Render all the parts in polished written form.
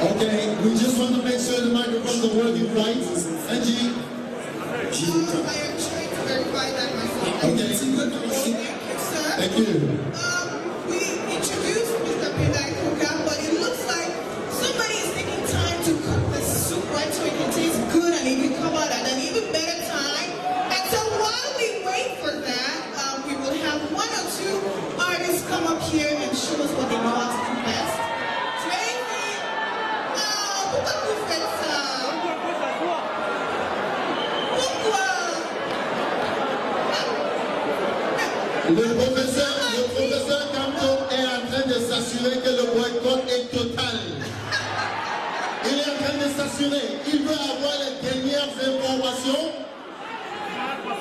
Okay, we just want to make sure the microphones are working right. Angie? I am trying to verify that myself. Okay. Thank you, sir. Thank you. We introduced Mr. Pinay Kuka, but it looks like somebody is taking time to cook the soup right so it can taste good and it can come out at an even better time. And so while we wait for that, we will have one or two artists come up here and show us what they know how to do best. Le professeur Camto est en train de s'assurer que le boycott est total. Il est en train de s'assurer. Il veut avoir les dernières informations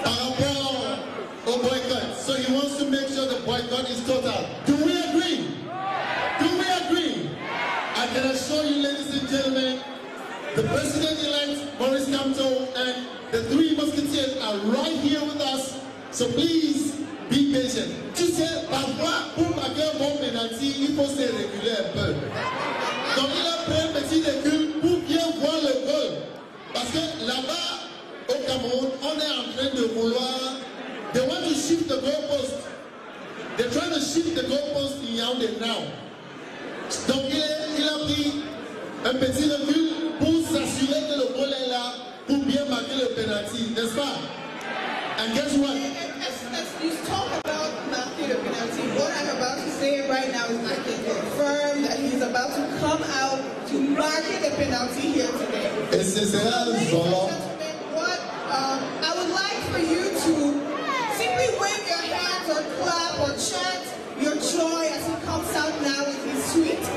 par rapport au boycott. So he wants to make sure the boycott is total. Do we agree? Do we agree? I can assure you, ladies and gentlemen, the President-elect, Maurice Kamto, and the three Musketeers are right here with us. So please, be patient. Tu sais, parfois, pour marquer un bon penalty, il faut se réguler un peu. Donc il a pris un petit recul pour bien voir le goal. Parce que là-bas, au Cameroun, on est en train de vouloir... They want to shift the goalpost. They're trying to shift the goalpost in Yaoundé now. Donc il a pris un petit recul pour s'assurer que le goal est là, pour bien marquer le penalty, n'est-ce pas? And guess what? As you talk about marking the penalty, what I'm about to say right now is I can confirm that he's about to come out to mark the penalty here today. Ladies and gentlemen, what I would like for you to simply wave your hands or clap or chant your joy as he comes out now with his suite.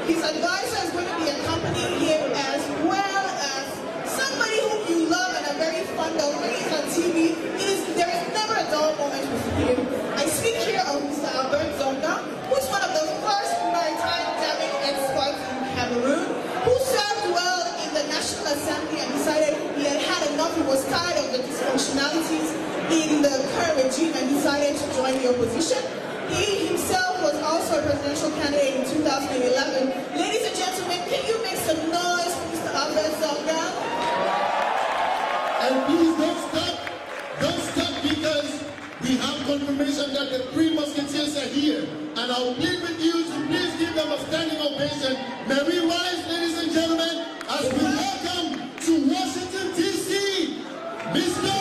His advisor is going to be accompanying him as well as somebody whom you love and are very fond of. When he's on TV, there is never a dull moment with him. I speak here of Mr. Albert Zonga, who's one of the first maritime jamming experts in Cameroon, who served well in the National Assembly and decided he had had enough. He was tired of the dysfunctionalities in the current regime and decided to join the opposition. He himself was also a presidential candidate in 2011. Ladies and gentlemen, can you make some noise for Mr. Albert Zonga? And please don't stop because we have confirmation that the three Musketeers are here. And I'll plead with you to please give them a standing ovation. May we rise, ladies and gentlemen, as we welcome to Washington, D.C., Mr.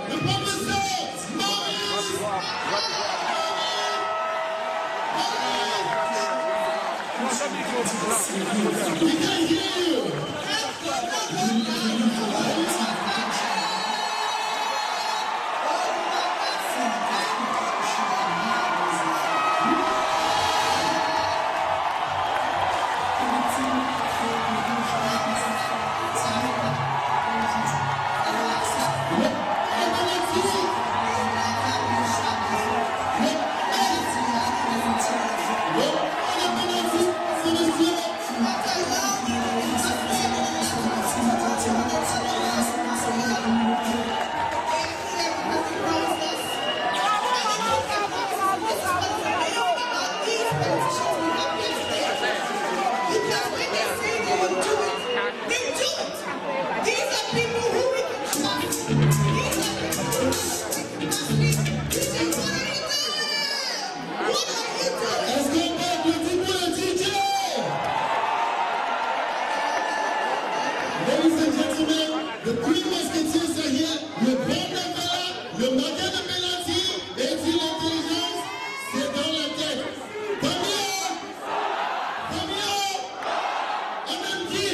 the Professor Maurice. We can hear you. Ladies and gentlemen, the three Musketeers are here. Le bon appel, le matin de penalty, et si l'intelligence, c'est dans la tête. Fabien! On aime qui?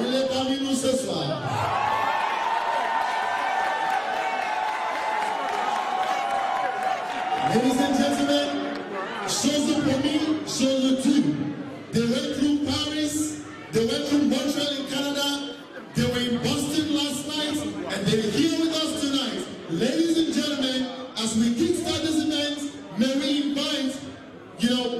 Il est parmi nous ce soir. Ladies and gentlemen, chose promis, chose due. They went through Paris, they went through Montreal in Canada, they were in Boston last night, and they're here with us tonight. Ladies and gentlemen, as we kickstart this event, may we invite,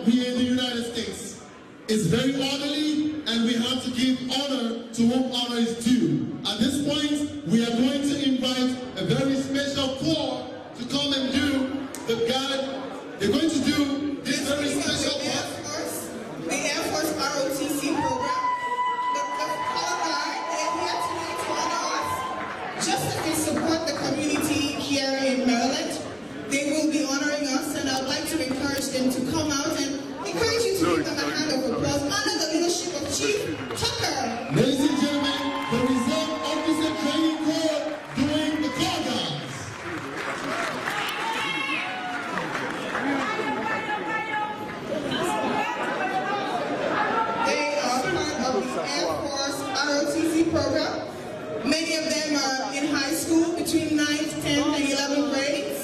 we in the United States. It's very orderly, and we have to give honor to whom honor is due. At this point, we are going to invite a very special corps to come and do the guard. They're going them to come out and encourage you to give them a hand of applause under the leadership of Chief Tucker. Ladies and gentlemen, the Reserve Officer Training Corps doing the call guns. They are part of the Air Force ROTC program. Many of them are in high school between 9th, 10th, and 11th grades.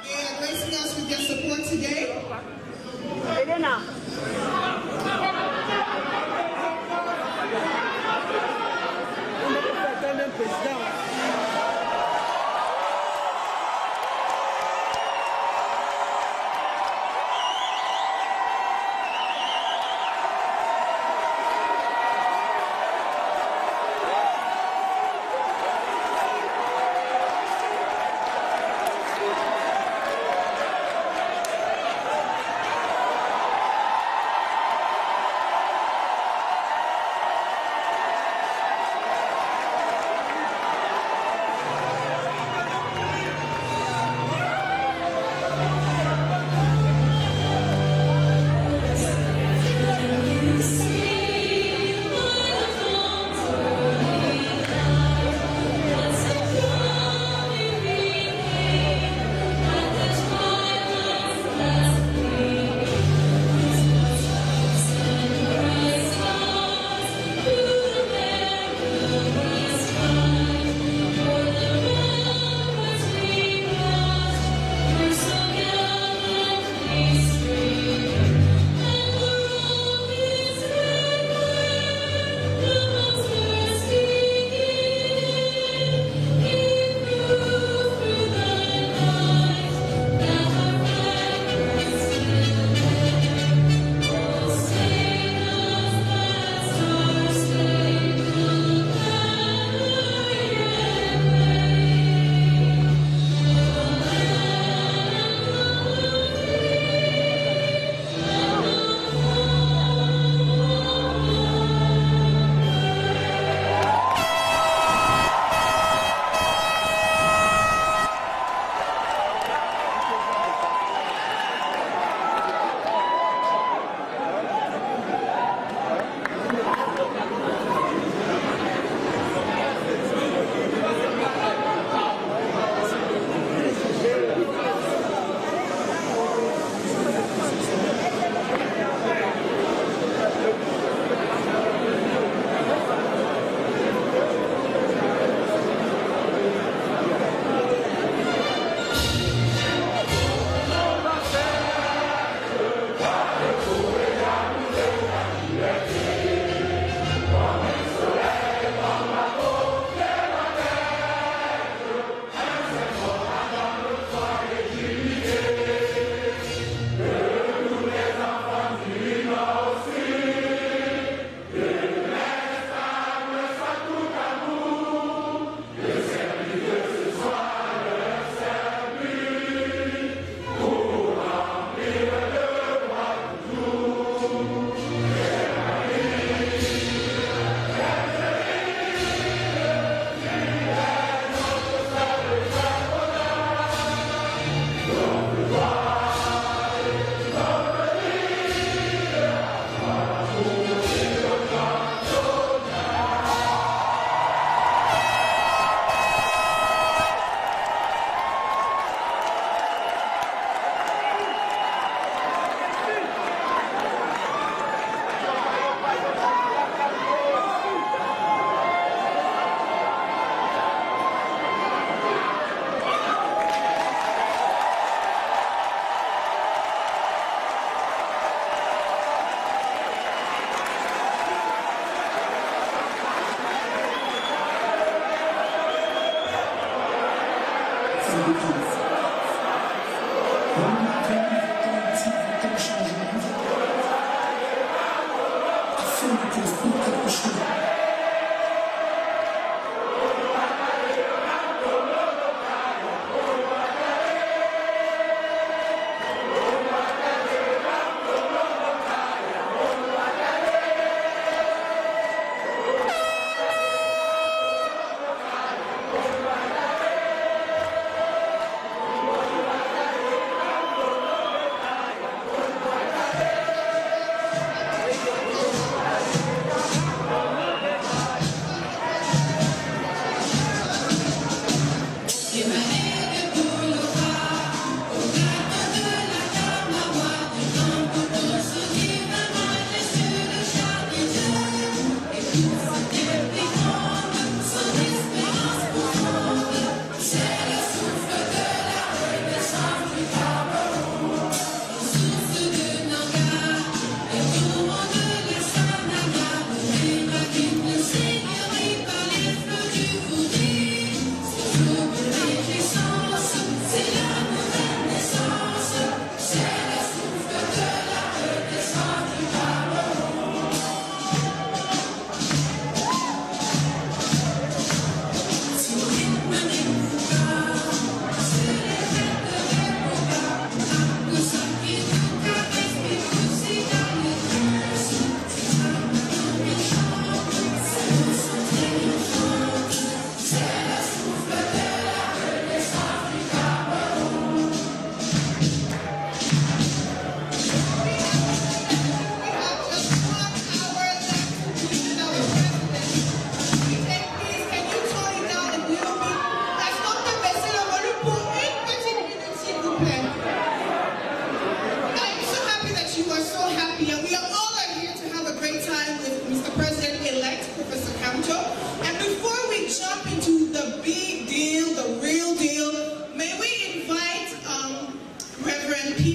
They are gracing us with their support today.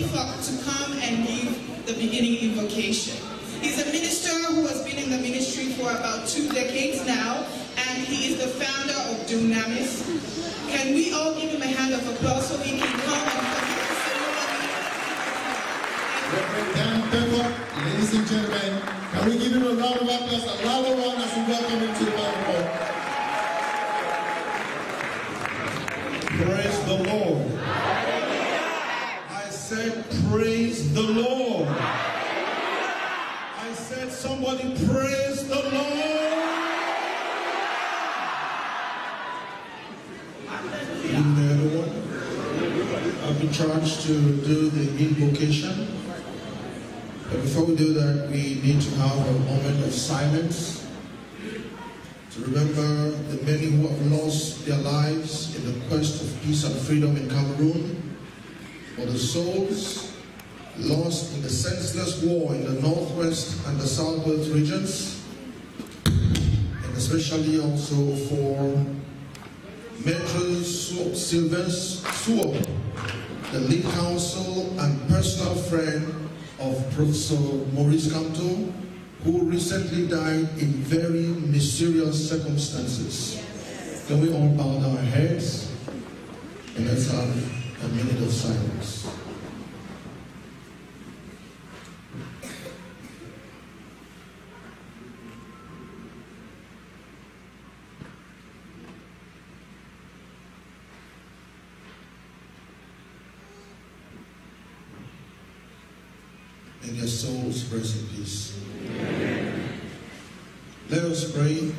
to come and give the beginning invocation. He's a minister who has been in the ministry for about 2 decades now, and he is the founder of Dunamis. Can we all give him a hand of applause so he can come and complete the ceremony? Ladies and gentlemen, can we give him a round of applause, a louder one as we welcome him to the microphone? Praise the Lord. I said, praise the Lord. I said, somebody praise the Lord. Good evening, everyone. I've been charged to do the invocation. But before we do that, we need to have a moment of silence to remember the many who have lost their lives in the quest of peace and freedom in Cameroon, for the souls lost in the senseless war in the northwest and the southwest regions, and especially also for Metro Sylvain Suop, the lead counsel and personal friend of Professor Maurice Kamto, who recently died in very mysterious circumstances. Can we all bow our heads and let's have a minute of silence. And their souls rest in peace. Amen. Let us pray.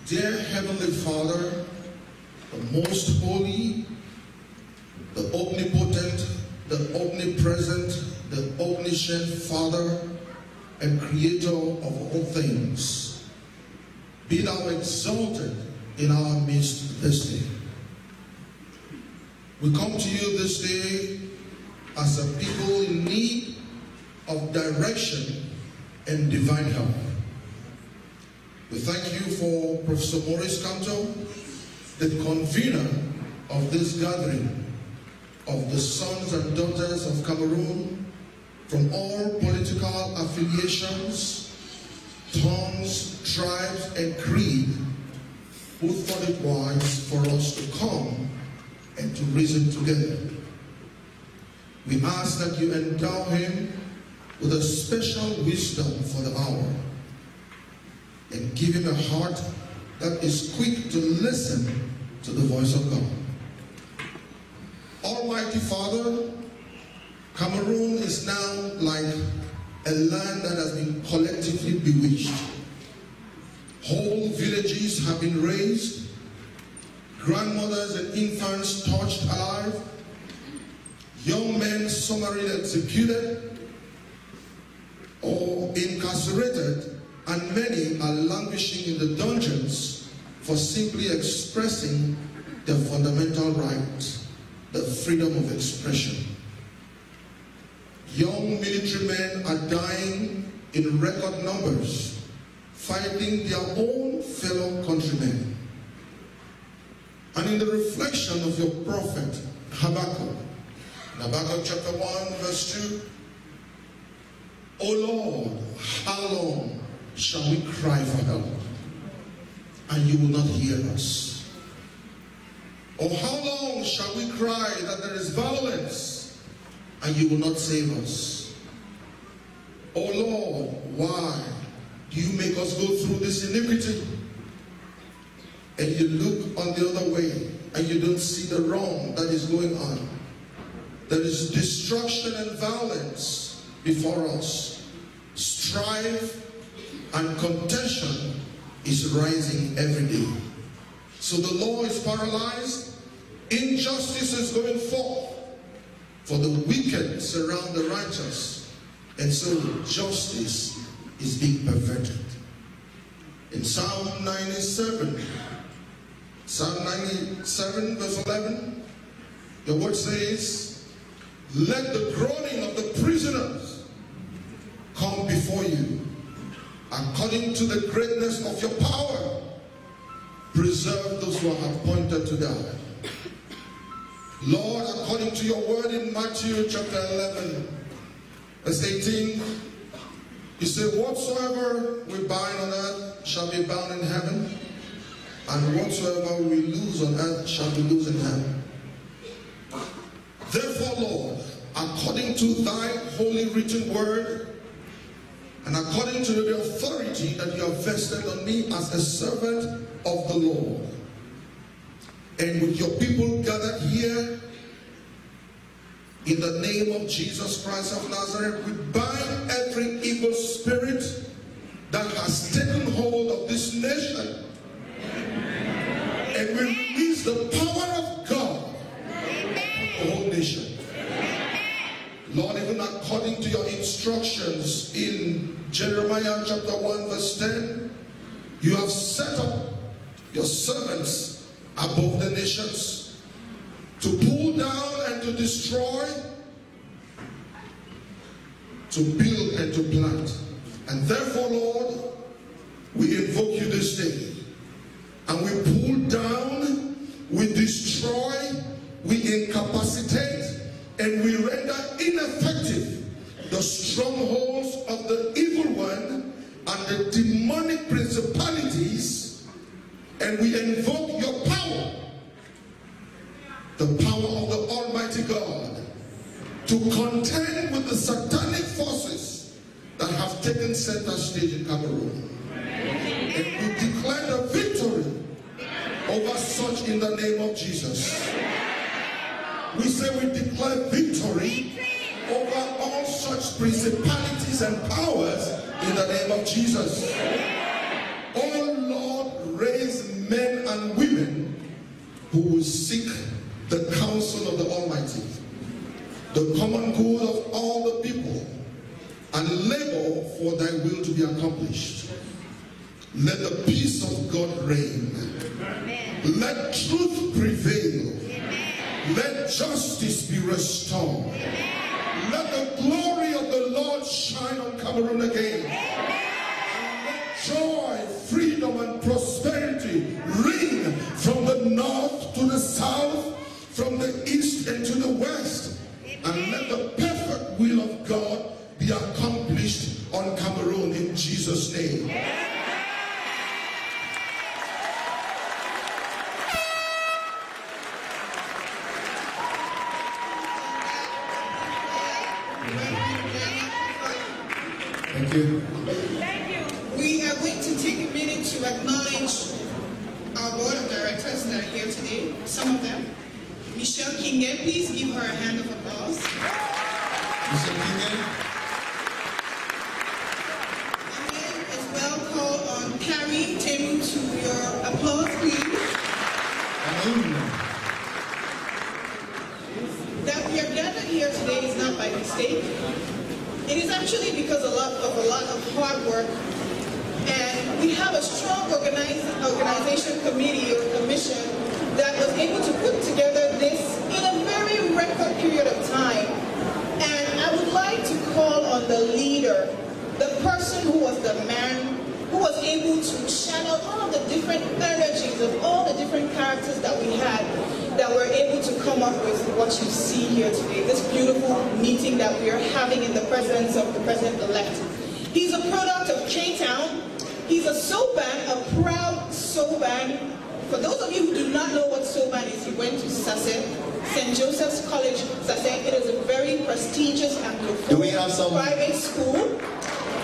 Dear Heavenly Father, the most holy, the omnipotent, the omnipresent, the omniscient Father and Creator of all things, be thou exalted in our midst this day. We come to you this day as a people in need of direction and divine help. We thank you for Professor Maurice Kamto, the convener of this gathering of the sons and daughters of Cameroon from all political affiliations, tongues, tribes, and creed, who thought it wise for us to come and to reason together. We ask that you endow him with a special wisdom for the hour and give him a heart that is quick to listen to the voice of God. Almighty Father, Cameroon is now like a land that has been collectively bewitched. Whole villages have been razed, grandmothers and infants torched alive, young men summarily executed or incarcerated, and many are languishing in the dungeons for simply expressing their fundamental right, the freedom of expression. Young military men are dying in record numbers, fighting their own fellow countrymen. And in the reflection of your prophet Habakkuk, in Habakkuk chapter 1 verse 2, O Lord, how long shall we cry for help, and you will not hear us? Or how long shall we cry that there is violence, and you will not save us? O Lord, why do you make us go through this iniquity? And you look on the other way, and you don't see the wrong that is going on. There is destruction and violence before us. Strife and contention is rising every day. So the law is paralyzed, injustice is going forth, for the wicked surround the righteous, and so justice is being perverted. In Psalm 97 verse 11, the word says, let the groaning of the prisoners come before you. According to the greatness of your power, preserve those who are appointed to die. Lord, according to your word in Matthew chapter 11, verse 18, you say, whatsoever we bind on earth shall be bound in heaven, and whatsoever we loose on earth shall be loosed in heaven. Therefore, Lord, according to thy holy written word, and according to the authority that you have vested on me as a servant of the Lord, and with your people gathered here, in the name of Jesus Christ of Nazareth, we bind every evil spirit that has taken hold of this nation. And we release the power of God on the whole nation. Lord, even according to your instructions in Jeremiah chapter 1 verse 10, you have set up your servants above the nations to pull down and to destroy, to build and to plant. And therefore, Lord, we invoke you this day, and we pull down, we destroy, we incapacitate, and we render ineffective the strongholds of the evil one and the demonic principalities, and we invoke your power, the power of the Almighty God, to contend with the satanic forces that have taken center stage in Cameroon. And we declare the victory over such in the name of Jesus. We say we declare victory over all such principalities and powers in the name of Jesus. Oh Lord, raise men and women who will seek the counsel of the Almighty, the common good of all the people, and labor for thy will to be accomplished. Let the peace of God reign. Amen. Let truth prevail. Amen. Let justice be restored. Amen. Let the glory of the Lord shine on Cameroon again. Amen. And let joy, freedom, and prosperity ring from the north to the south, from the east and to the west. Amen. And let the perfect will of God be accomplished on Cameroon in Jesus' name. Amen. Thank you. Thank you. We are going to take a minute to acknowledge our board of directors that are here today. Some of them. Michelle Kingen, please give her a hand of applause. Michelle Kingen. And then as well call on Carrie Tim to your applause, please. That we are gathered here today is not by mistake. It is actually because of a lot of hard work, and we have a strong organization committee or commission that was able to put together this in a very record period of time. And I would like to call on the leader, the person who was the man who was able to channel all of the different energies of all the different characters that we had, that were able to come up with what you see here today, this beautiful meeting that we are having in the presence of the president-elect. He's a product of K-Town. He's a Soban, a proud Soban. For those of you who do not know what Soban is, he went to Sase, St. Joseph's College, Sase. It is a very prestigious and private school.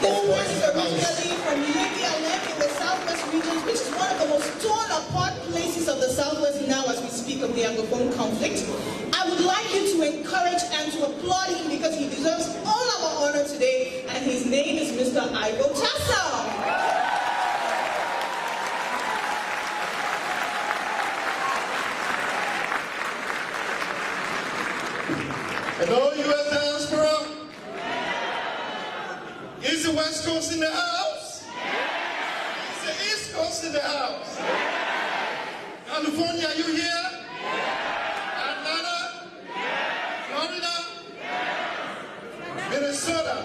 This one is originally from Lady Alem in the southwest regions, which is one of the most torn apart places of the southwest now as we speak of the Anglophone conflict. I would like you to encourage and to applaud him because he deserves all our honor today, and his name is Mr. Ivo Tassel. Hello, U.S. diaspora. Is the West Coast in the house? Is the East Coast in the house? California, are you here? Atlanta? Florida? Minnesota?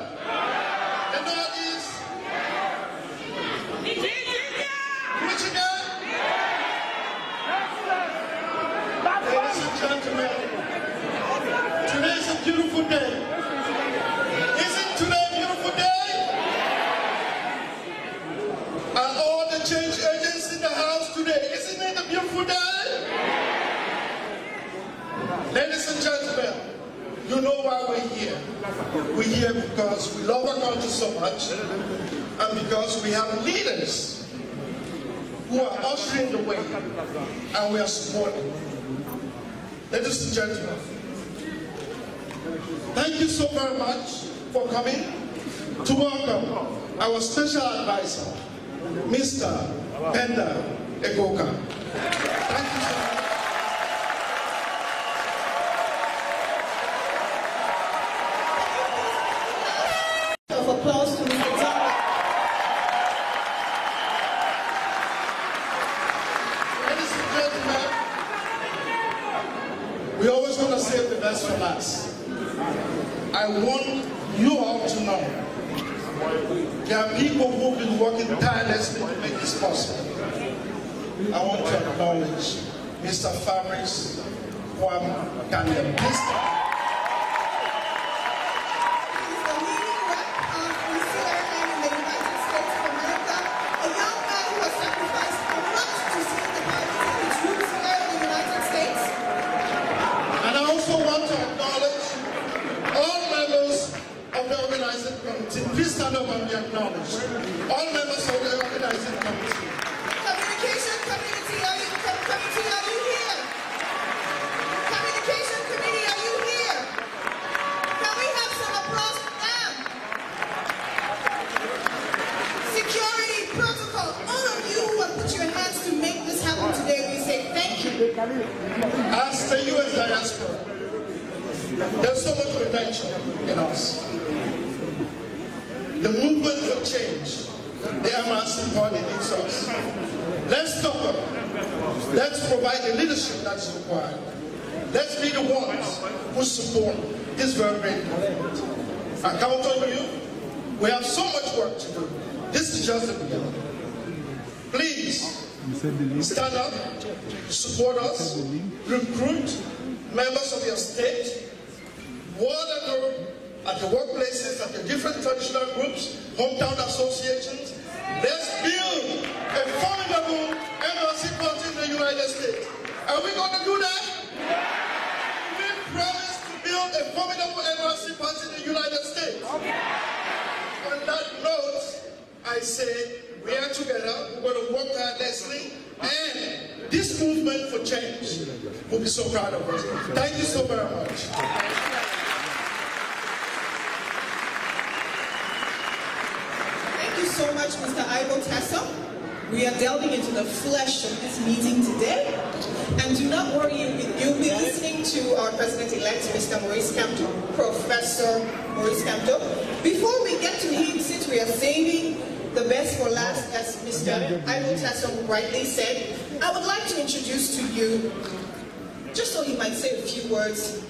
The Northeast? Michigan? Ladies and gentlemen, know why we're here. We're here because we love our country so much, and because we have leaders who are ushering the way, and we are supporting. Ladies and gentlemen, thank you so very much for coming to welcome our special advisor, Mr. Penda Egoka. Thank you so much. Of applause to Mr. Tom. Ladies and gentlemen, we always want to save the best for last. I want you all to know there are people who've been working tirelessly to make this possible. I want to acknowledge Mr. Fabrice Kwam Kandem. Please stand up and be acknowledged. All members of the organizing committee. Communication committee, are you here? Communication committee, are you here? Can we have some applause for them? Security, protocol, all of you who have put your hands to make this happen today, we say thank you. As the U.S. diaspora, there's so much potential in us. The movement for change, the MRC party needs us. Let's stop them. Let's provide the leadership that's required. Let's be the ones who support this very great movement. I count on you. We have so much work to do. This is just the beginning. Please stand up, support us, recruit members of your state, whatever, at the workplaces, at the different traditional groups, hometown associations. Let's build a formidable MRC party in the United States. Are we going to do that? We promise to build a formidable MRC party in the United States. On that note, I say we are together, we're going to work tirelessly, and this movement for change will be so proud of us. Thank you so very much. Thank you so much, Mr. Ivo Tasso. We are delving into the flesh of this meeting today. And do not worry, you'll be listening to our President-elect, Mr. Maurice Kamto, Professor Maurice Kamto. Before we get to him, since we are saving the best for last, as Mr. Ivo Tasso rightly said, I would like to introduce to you, just so he might say a few words,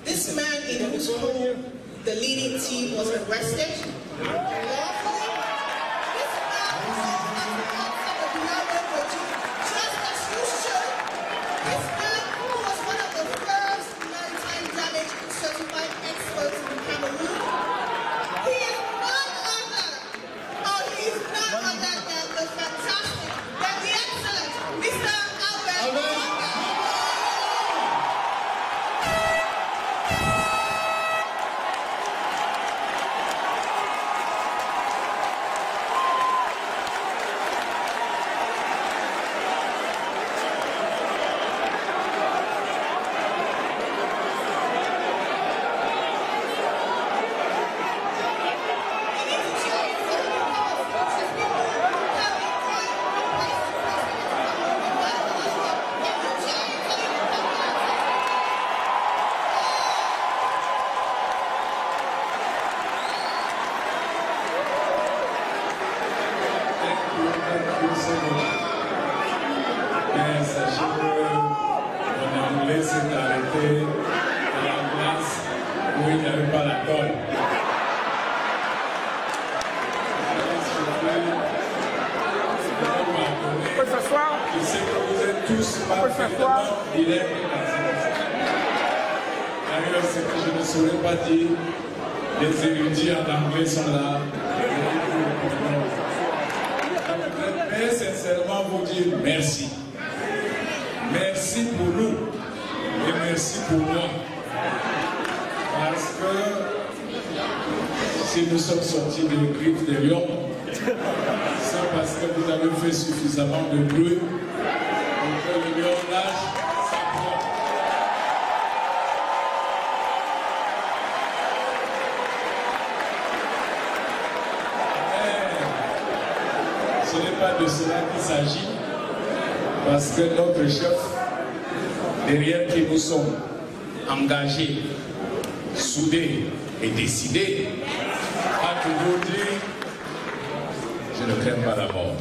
this man in whose home the leading team was arrested. Les érudits en anglais sont là. Je voudrais sincèrement vous dire merci. Merci pour nous et merci pour moi. que si nous sommes sortis des griffes des lions, c'est parce que vous avez fait suffisamment de bruit pour que le lion lâche sa proie. Mais ce n'est pas de cela qu'il s'agit, parce que notre chef, derrière qui nous sommes engagés, soudés et décidés, a toujours dit: je ne crains pas la mort.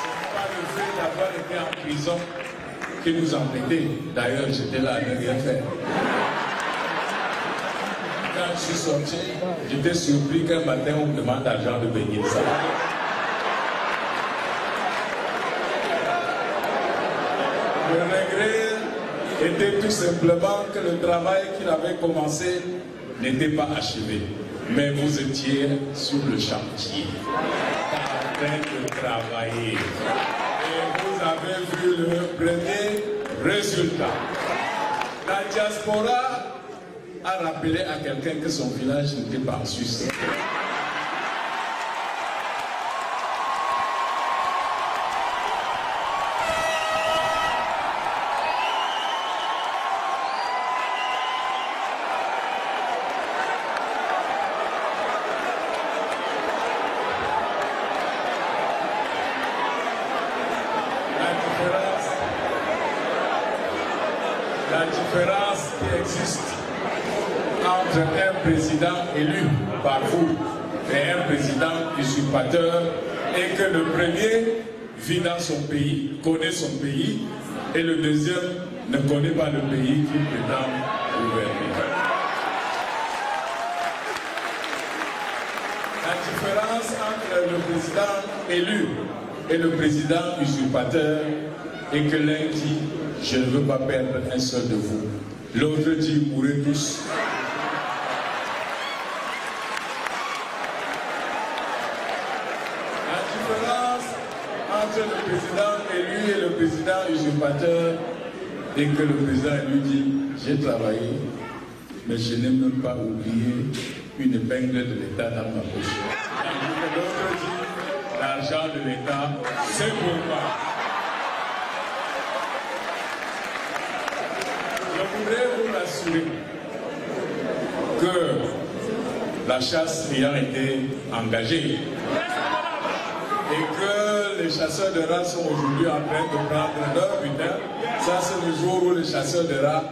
Ce n'est pas le fait d'avoir été en prison qui nous embêtait. D'ailleurs, j'étais là à ne rien faire. Quand je suis sorti, j'étais surpris qu'un matin on me demande d'argent de payer ça. Le regret était tout simplement que le travail qu'il avait commencé n'était pas achevé. Mais vous étiez sur le chantier, en train de travailler. Et vous avez vu le premier résultat. La diaspora a rappelé à quelqu'un que son village n'était pas en Suisse. La différence qui existe entre un président élu par vous et un président usurpateur est que le premier vit dans son pays, connaît son pays, et le deuxième ne connaît pas le pays qu'il prétend gouverner. La différence entre le président élu et le président usurpateur est que l'un dit: je ne veux pas perdre un seul de vous. L'autre dit: mourrez tous. La différence entre le président élu et le président usurpateur est que le président élu dit: j'ai travaillé, mais je n'ai même pas oublié une épingle de l'État dans ma poche. L'autre dit: l'argent de l'État, c'est pour moi. Je voudrais vous rassurer que la chasse ayant été engagée et que les chasseurs de rats sont aujourd'hui en train de prendre leur butin, ça c'est le jour où les chasseurs de rats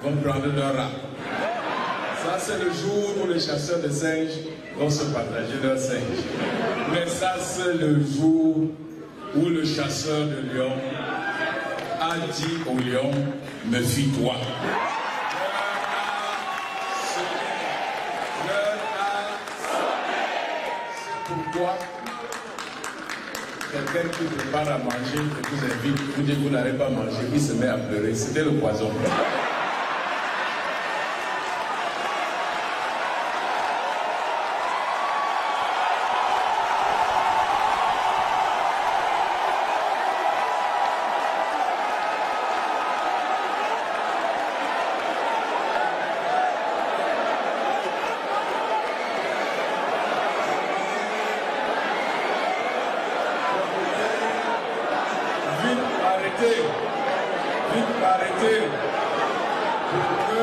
vont prendre leur rat. Ça c'est le jour où les chasseurs de singes vont se partager leurs singes. Mais ça c'est le jour où le chasseur de lions a dit au lion: méfie-toi. C'est pourquoi quelqu'un qui prépare à manger, et vous invite, vous dites que vous n'allez pas manger, il se met à pleurer. C'était le poison. Vite arrêter pour que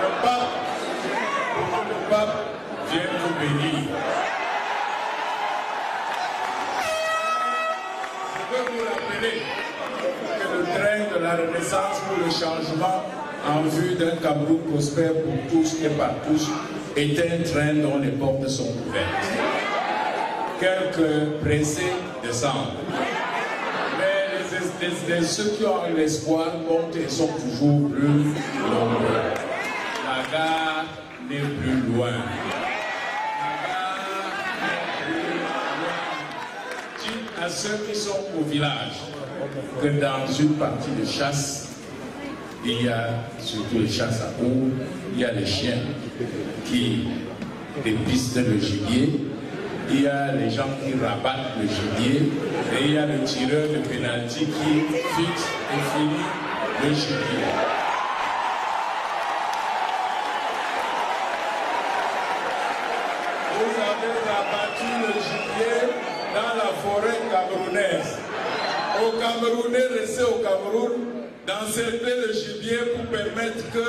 le pape vienne vous bénir. Je veux vous rappeler que le train de la Renaissance pour le changement en vue d'un Cameroun prospère pour tous et par tous est un train dont les portes sont ouvertes. Quelques pressés descendent. Ceux qui ont l'espoir montent et sont toujours plus nombreux. La gare n'est plus loin. Dites à ceux qui sont au village que dans une partie de chasse, il y a surtout les chasses à courre, il y a les chiens qui dépistent le gibier. Il y a les gens qui rabattent le gibier et il y a le tireur de pénalty qui fixe et finit le gibier. Vous avez abattu le gibier dans la forêt camerounaise. Aux Camerounais restés au Cameroun, d'encercler le gibier pour permettre que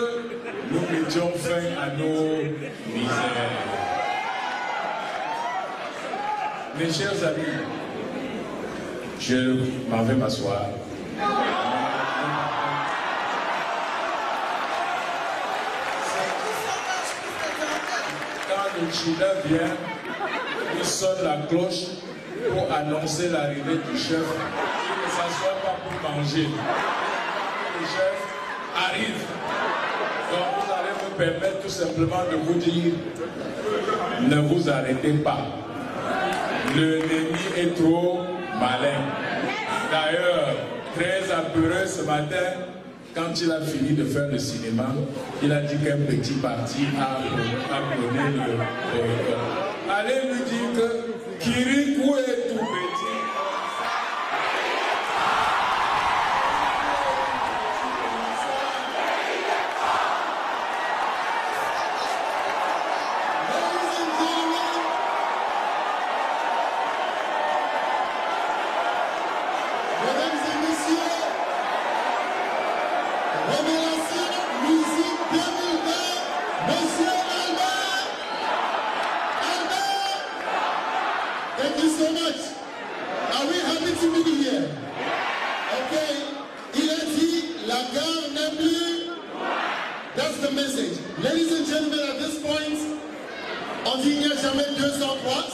nous mettions fin à nos misères. Mes chers amis, je m'en vais m'asseoir. Quand le Chila vient, il sonne la cloche pour annoncer l'arrivée du chef. Il ne s'assoit pas pour manger. Le chef arrive. Donc vous allez me permettre tout simplement de vous dire, ne vous arrêtez pas. L'ennemi est trop malin. D'ailleurs, très apeureux ce matin, quand il a fini de faire le cinéma, il a dit qu'un petit parti a appelé le corridor. Allez lui dire que Kirikou est tout petit.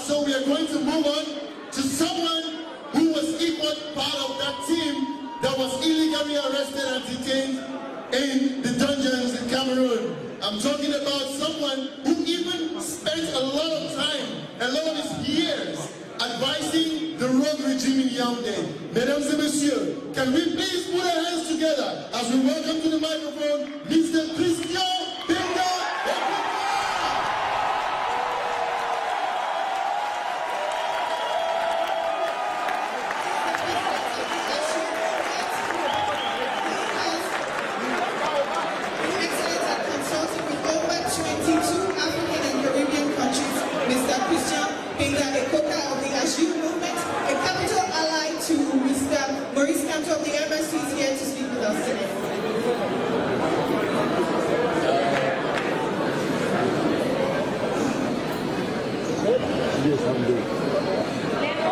So we are going to move on to someone who was equal part of that team that was illegally arrested and detained in the dungeons in Cameroon. I'm talking about someone who even spent a lot of time, a lot of his years, advising the rogue regime in Yaoundé. Mesdames et messieurs, can we please put our hands together as we welcome to the microphone Mr. Christian Benga.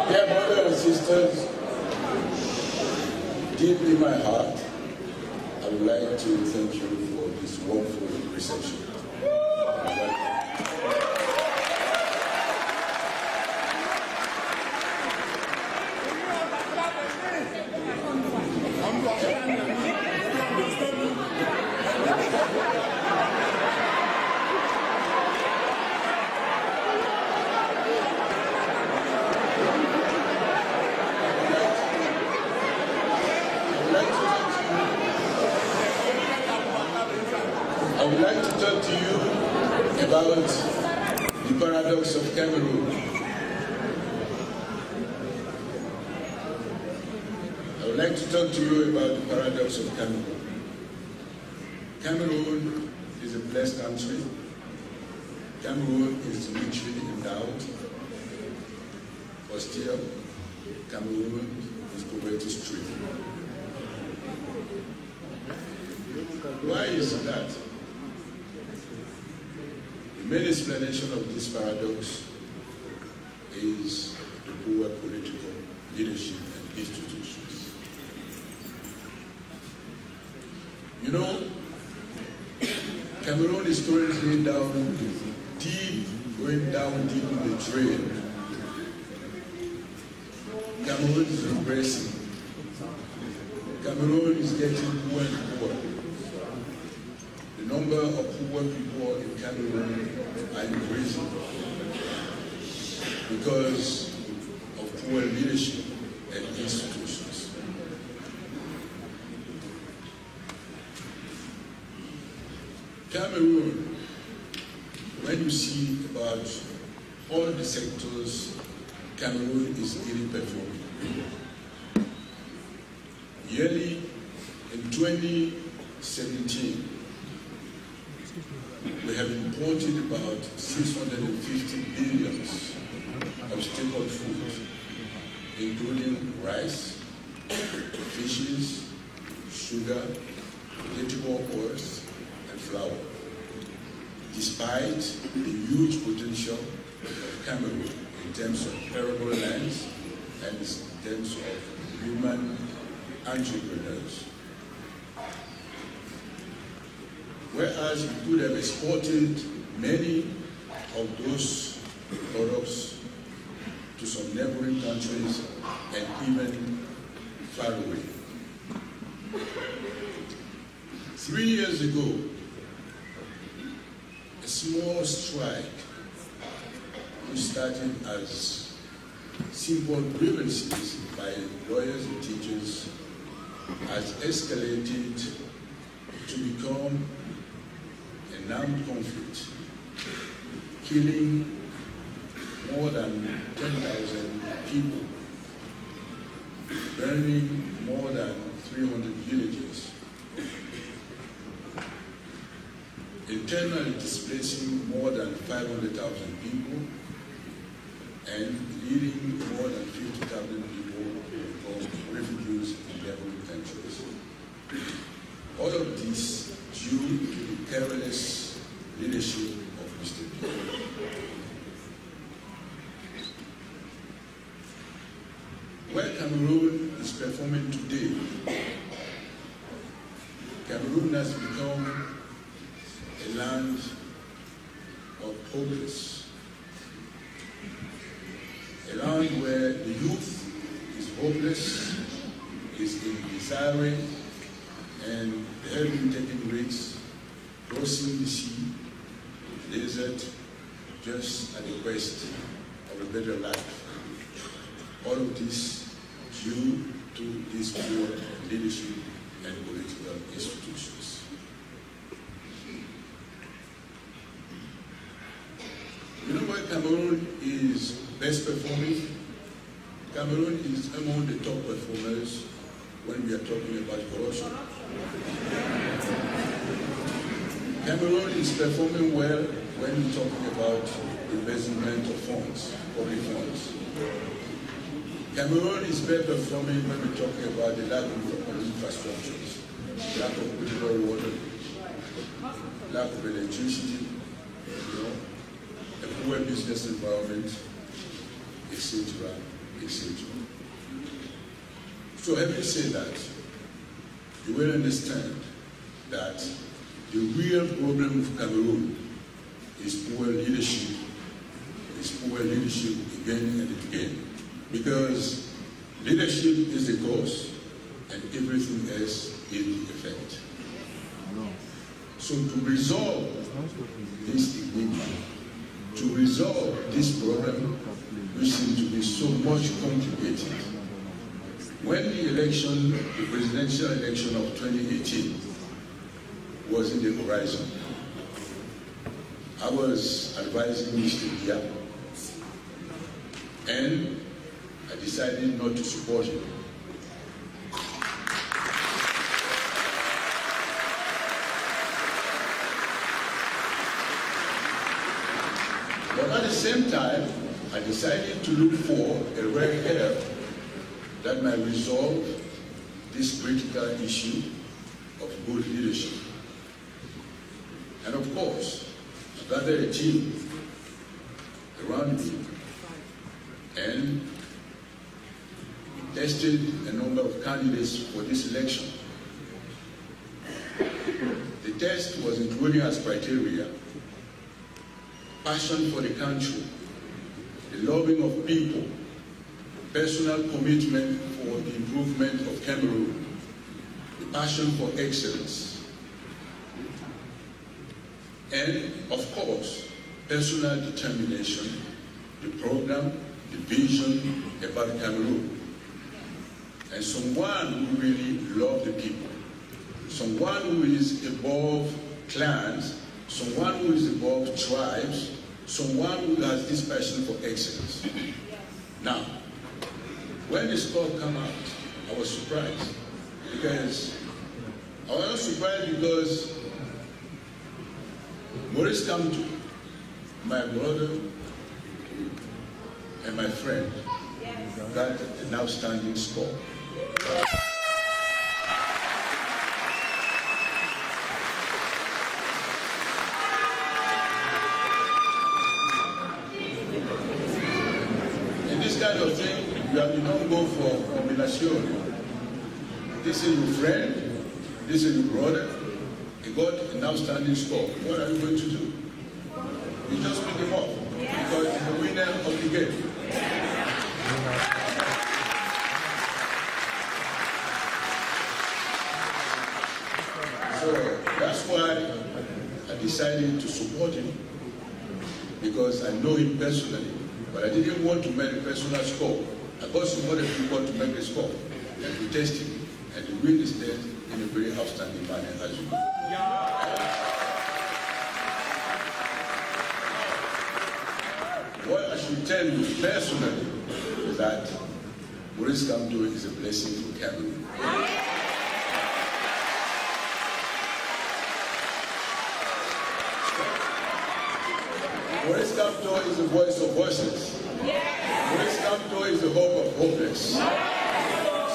Dear brothers and sisters, deep in my heart, I would like to thank you for this wonderful reception. I would like to talk to you about the paradox of Cameroon. I would like to talk to you about the paradox of Cameroon. Cameroon is a blessed country. Cameroon is richly endowed. But still, Cameroon is poverty-stricken. Why is that? The main explanation of this paradox is the poor political leadership and institutions. You know, Cameroon is currently going down deep in the drain. Cameroon is regressing. Cameroon is getting poor and poor. The number of poor people in Cameroon are increasing because of poor leadership and institutions. Cameroon, when you see about all the sectors, Cameroon is really performing. Yearly, in 2017, we have imported about 650 billion of staple food, including rice, fishes, sugar, vegetable oils, and flour, despite the huge potential of Cameroon in terms of arable lands and in terms of human entrepreneurs. Whereas we could have exported many of those products to some neighboring countries and even far away. 3 years ago, a small strike, which started as simple grievances by lawyers and teachers, has escalated to become an armed conflict, killing more than 10,000 people, burning more than 300 villages, internally displacing more than 500,000 people, and leading more than 50,000 people to become refugees in neighboring countries. All of this due to the careless leadership of Mr. P. Where Cameroon is performing today, Cameroon has become a land of hopeless, a land where the youth is hopeless, is in desire, and the heavily taking risks, crossing the sea, the desert, just at the quest of a better life. All of this due to this poor leadership and political institutions. You know where Cameroon is best performing? Cameroon is among the top performers when we are talking about corruption. Cameroon is performing well when we're talking about investment of funds, public funds. Cameroon is better performing when we're talking about the lack of infrastructures, lack of potable water, lack of electricity, a poor business environment, etc., etc. So having said that, you will understand that the real problem of Cameroon is poor leadership again and again. Because leadership is the cause and everything else is the effect. So to resolve this enigma, to resolve this problem, which seems to be so much complicated, when the presidential election of 2018 was in the horizon, I was advising Mr. Diab, and I decided not to support him. But at the same time, I decided to look for a rare hair that might resolve this critical issue of good leadership. And of course, I gathered a team around me and tested a number of candidates for this election. The test was including as criteria passion for the country, the loving of people, personal commitment for the improvement of Cameroon, the passion for excellence, and of course, personal determination, the program, the vision about Cameroon. And someone who really loves the people, someone who is above clans, someone who is above tribes, someone who has this passion for excellence. Now, when the score came out, I was surprised because Maurice Kamto, my brother and my friend, got an outstanding score. In this kind of thing, you don't go for combination. This is your friend, this is your brother, he got an outstanding score. What are you going to do? You just pick him up because he's the winner of the game. So that's why I decided to support him, because I know him personally, but I didn't want to make a personal score. I got some other people to make a score and to test him, and to win the state in a very outstanding manner as you know. What I should tell you personally is that Maurice Kamto is a blessing for Cameroon. Maurice Kamto is the voice of voices. Maurice Kamto is the hope of hopeless.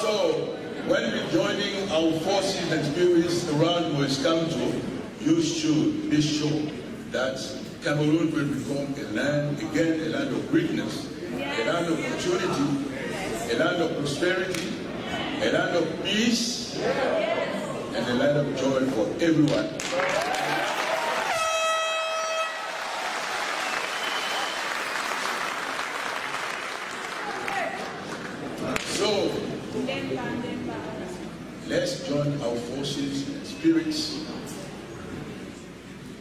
So, when we're joining our forces and spirits around Maurice Kamto, you should be sure that Cameroon will become a land, again, a land of greatness, a land of opportunity, a land of prosperity, a land of peace, and a land of joy for everyone. So, let's join our forces and spirits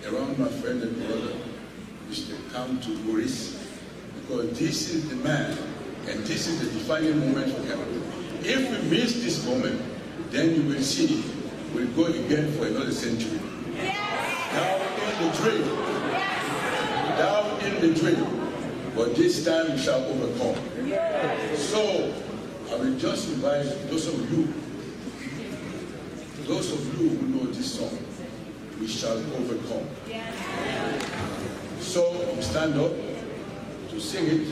around my friend and brother, Mr. Kamto Maurice, because this is the man, and this is the defining moment for Cameroon. If we miss this moment, then you will see we'll go again for another century. Down in the drain. Down in the drain. But this time we shall overcome. So, I will just invite those of you who know this song, we shall overcome. So, stand up to sing it.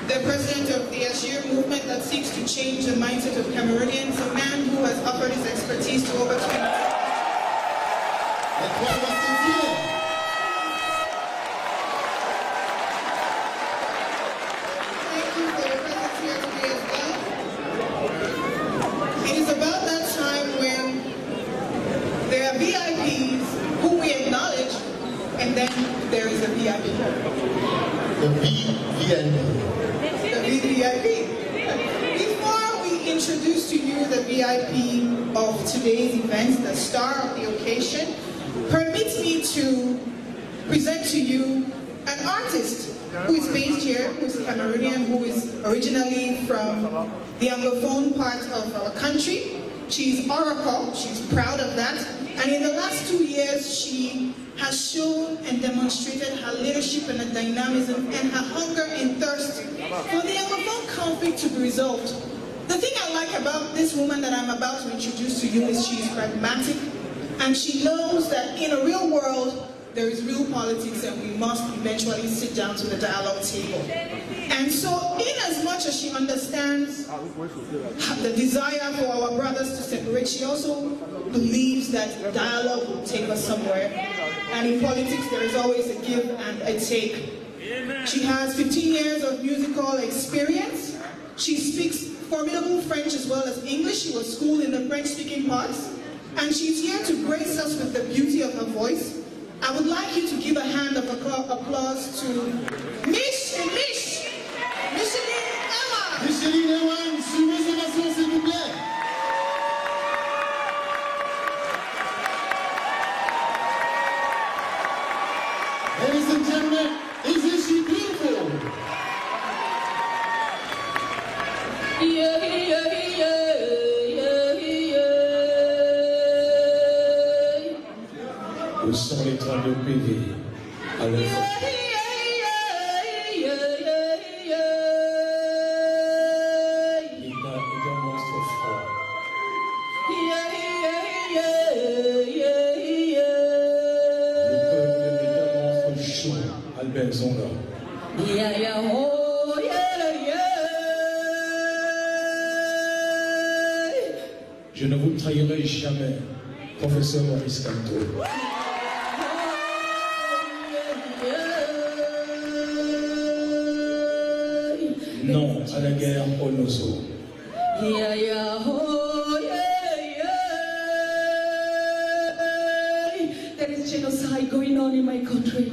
The president of the Ashir movement that seeks to change the mindset of Cameroonians, a man who has offered his expertise to over 20. Thank you for your presence here today as well. It is about that time when there are VIPs who we acknowledge, and then there is a VIP. The VVIP. The VIP. Before we introduce to you the VIP of today's event, the star of the occasion, permit me to present to you an artist who is based here, who is Cameroonian, who is originally from the Anglophone part of our country. She's Oracle, she's proud of that. And in the last 2 years, she has shown and demonstrated her leadership and her dynamism and her hunger and thirst for the Anglophone conflict to be resolved. The thing I like about this woman that I'm about to introduce to you is she's pragmatic, and she knows that in a real world, there is real politics and we must eventually sit down to the dialogue table. And so, in as much as she understands the desire for our brothers to separate, she also believes that dialogue will take us somewhere. And in politics, there is always a give and a take. She has 15 years of musical experience. She speaks formidable French as well as English. She was schooled in the French-speaking parts. And she's here to grace us with the beauty of her voice. I would like you to give a hand of applause to Micheline Ewan. Micheline Ewan, sur réservation, s'il vous plaît. Ladies and gentlemen, isn't she beautiful? Où sont les trains de PV à l'œuvre? Il est un monstre froid. Le peuple est un monstre chaud, Albert Zonga. Je ne vous trahirai jamais, professeur Maurice Kamto. Non à la guerre au Nozo. There is genocide going on in my country.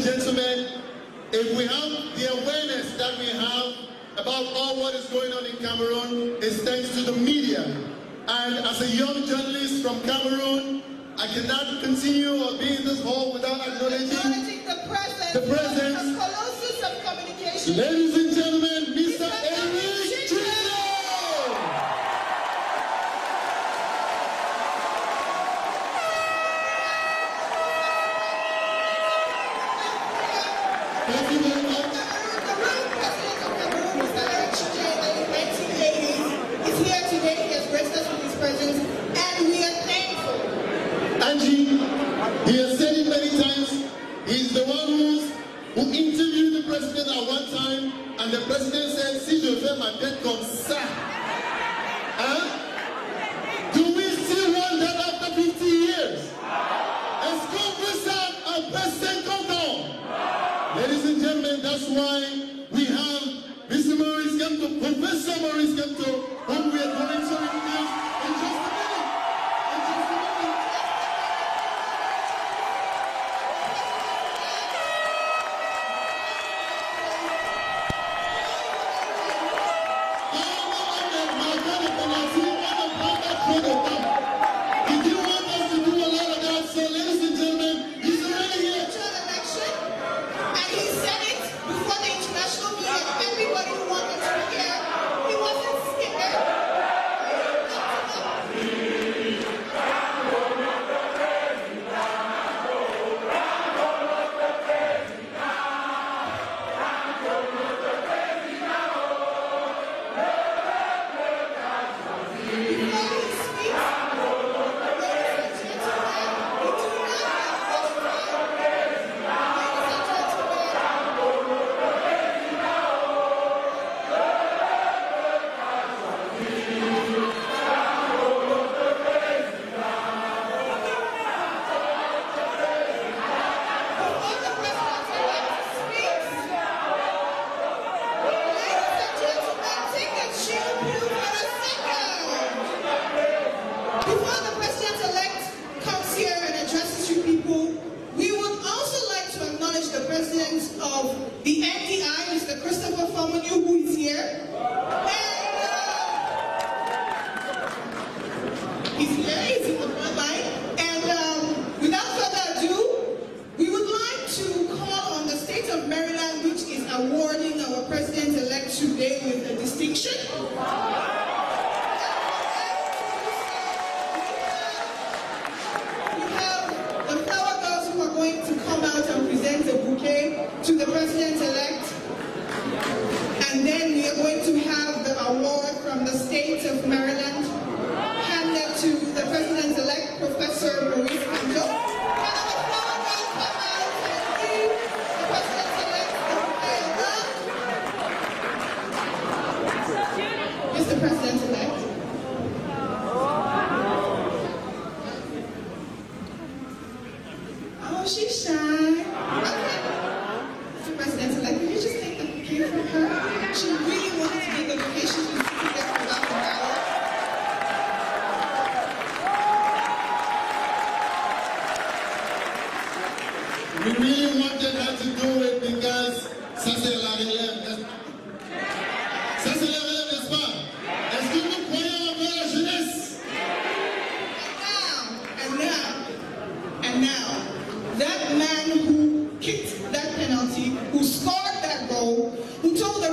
and gentlemen, if we have the awareness that we have about all what is going on in Cameroon, it's thanks to the media. And as a young journalist from Cameroon, I cannot continue or be in this hall without acknowledging the presence of Colossus of communication. Ladies and gentlemen, Mr. Eric Chido! Thank you very much. The real president of Cameroon, Mr. Eric Chido, in the 1980s, is here today. He has graced us with his presence, and we are thankful. Angie, he has said it many times. He's the one who interviewed the president at one time, and the president said, "Si je fais ma tête comme ça." Huh? Do we still want that after 50 years? Est-ce qu'on peut ça après 50 ans? Ladies and gentlemen, that's why we have Mr. Maurice Kamto, Professor Maurice Kamto, whom we are going to introduce in just a minute. If you want us to do a lot of that, so ladies and gentlemen, he's already here. And he said it before the international media. Everybody who wanted to hear, he wasn't scared. To the president-elect, and then we are going to have the award from the state of Maryland handed to the president-elect, Professor Maurice Kamto. Mr. President-elect. Oh, she's shy. President-elect, could you just take the bouquet from her? She really wanted to make a bouquet. She's been sitting there for about an hour. We really wanted her to do it because ça c'est la relève. Ça c'est la relève, n'est-ce pas? Est-ce que nous croyons encore la jeunesse? And now, that man who kicked that penalty, who scored that goal, who told the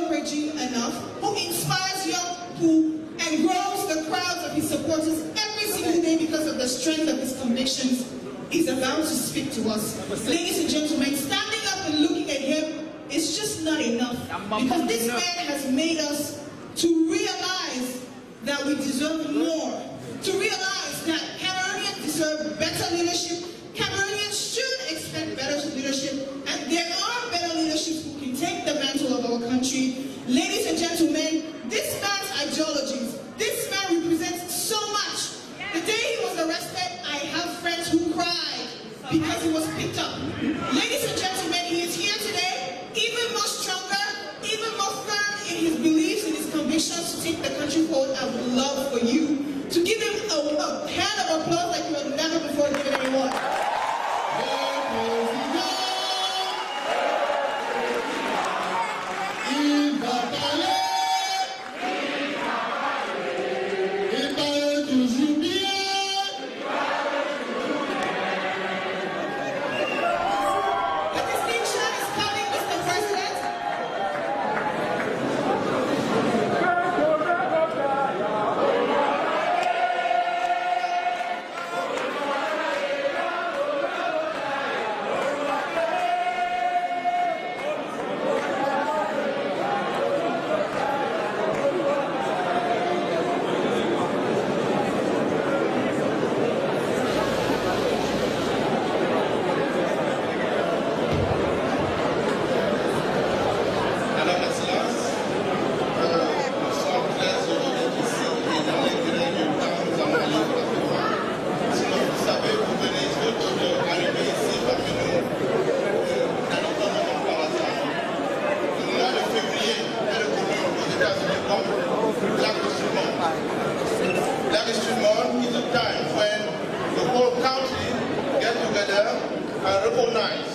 regime enough, who inspires young people and grows the crowds of his supporters every single day because of the strength of his convictions, is about to speak to us. Ladies and gentlemen, standing up and looking at him is just not enough, because this man has made us to realize that we deserve more, to realize that Cameroonians deserve better leadership. Cameroonians should expect better leadership, and there are better leaderships who can take the mantle of our country. Ladies and gentlemen, this man's ideologies, this man represents so much. The day he was arrested, I have friends who cried because he was picked up. Ladies and gentlemen, he is here today, even more stronger, even more firm in his beliefs and his convictions to take the country forward. I would love for you to give him a and recognize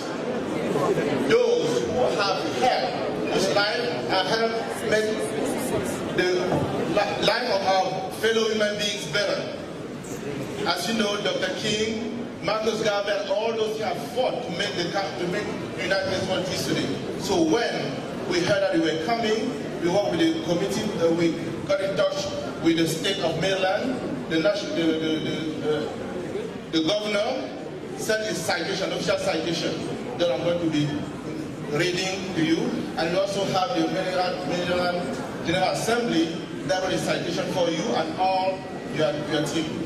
those who have helped this life and have made the life of our fellow human beings better. As you know, Dr. King, Marcus Garvey, all those who have fought to make the United States what it is today. So when we heard that they were coming, we worked with the committee, we got in touch with the state of Maryland, the governor sent a citation, official citation, that I'm going to be reading to you. And we also have the Maryland General Assembly that wrote a citation for you and all your team.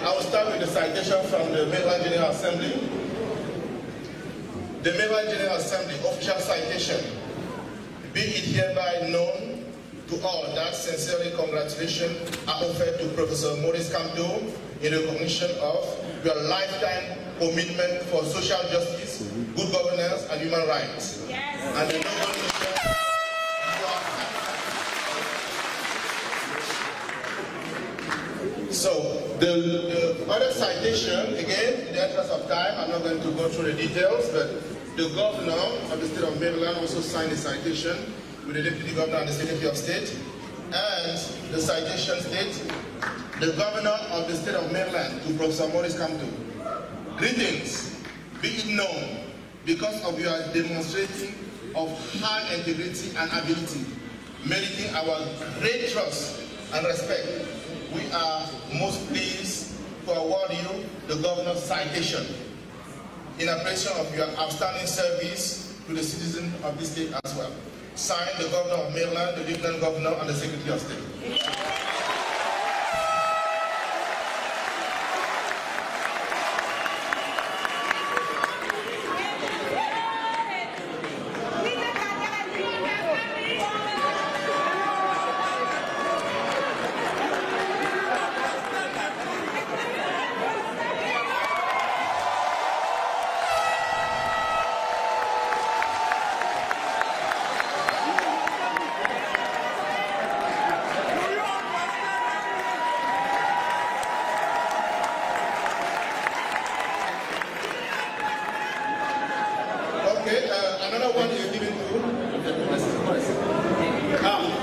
I will start with the citation from the Maryland General Assembly. The Maryland General Assembly official citation. Be it hereby known to all that sincerely congratulations are offered to Professor Maurice Kamto in recognition of your lifetime commitment for social justice, good governance, and human rights. Yes. And the noble mission So the other citation, again, in the interest of time, I'm not going to go through the details, but the governor of the state of Maryland also signed a citation with the deputy governor and the secretary of state. And the citation states, the governor of the state of Maryland to Professor Maurice Kamto. Greetings, be it known, because of your demonstrating of high integrity and ability, meriting our great trust and respect, we are most pleased to award you the governor's citation in appreciation of your outstanding service to the citizens of this state as well. Signed, the governor of Maryland, the lieutenant governor, and the secretary of state.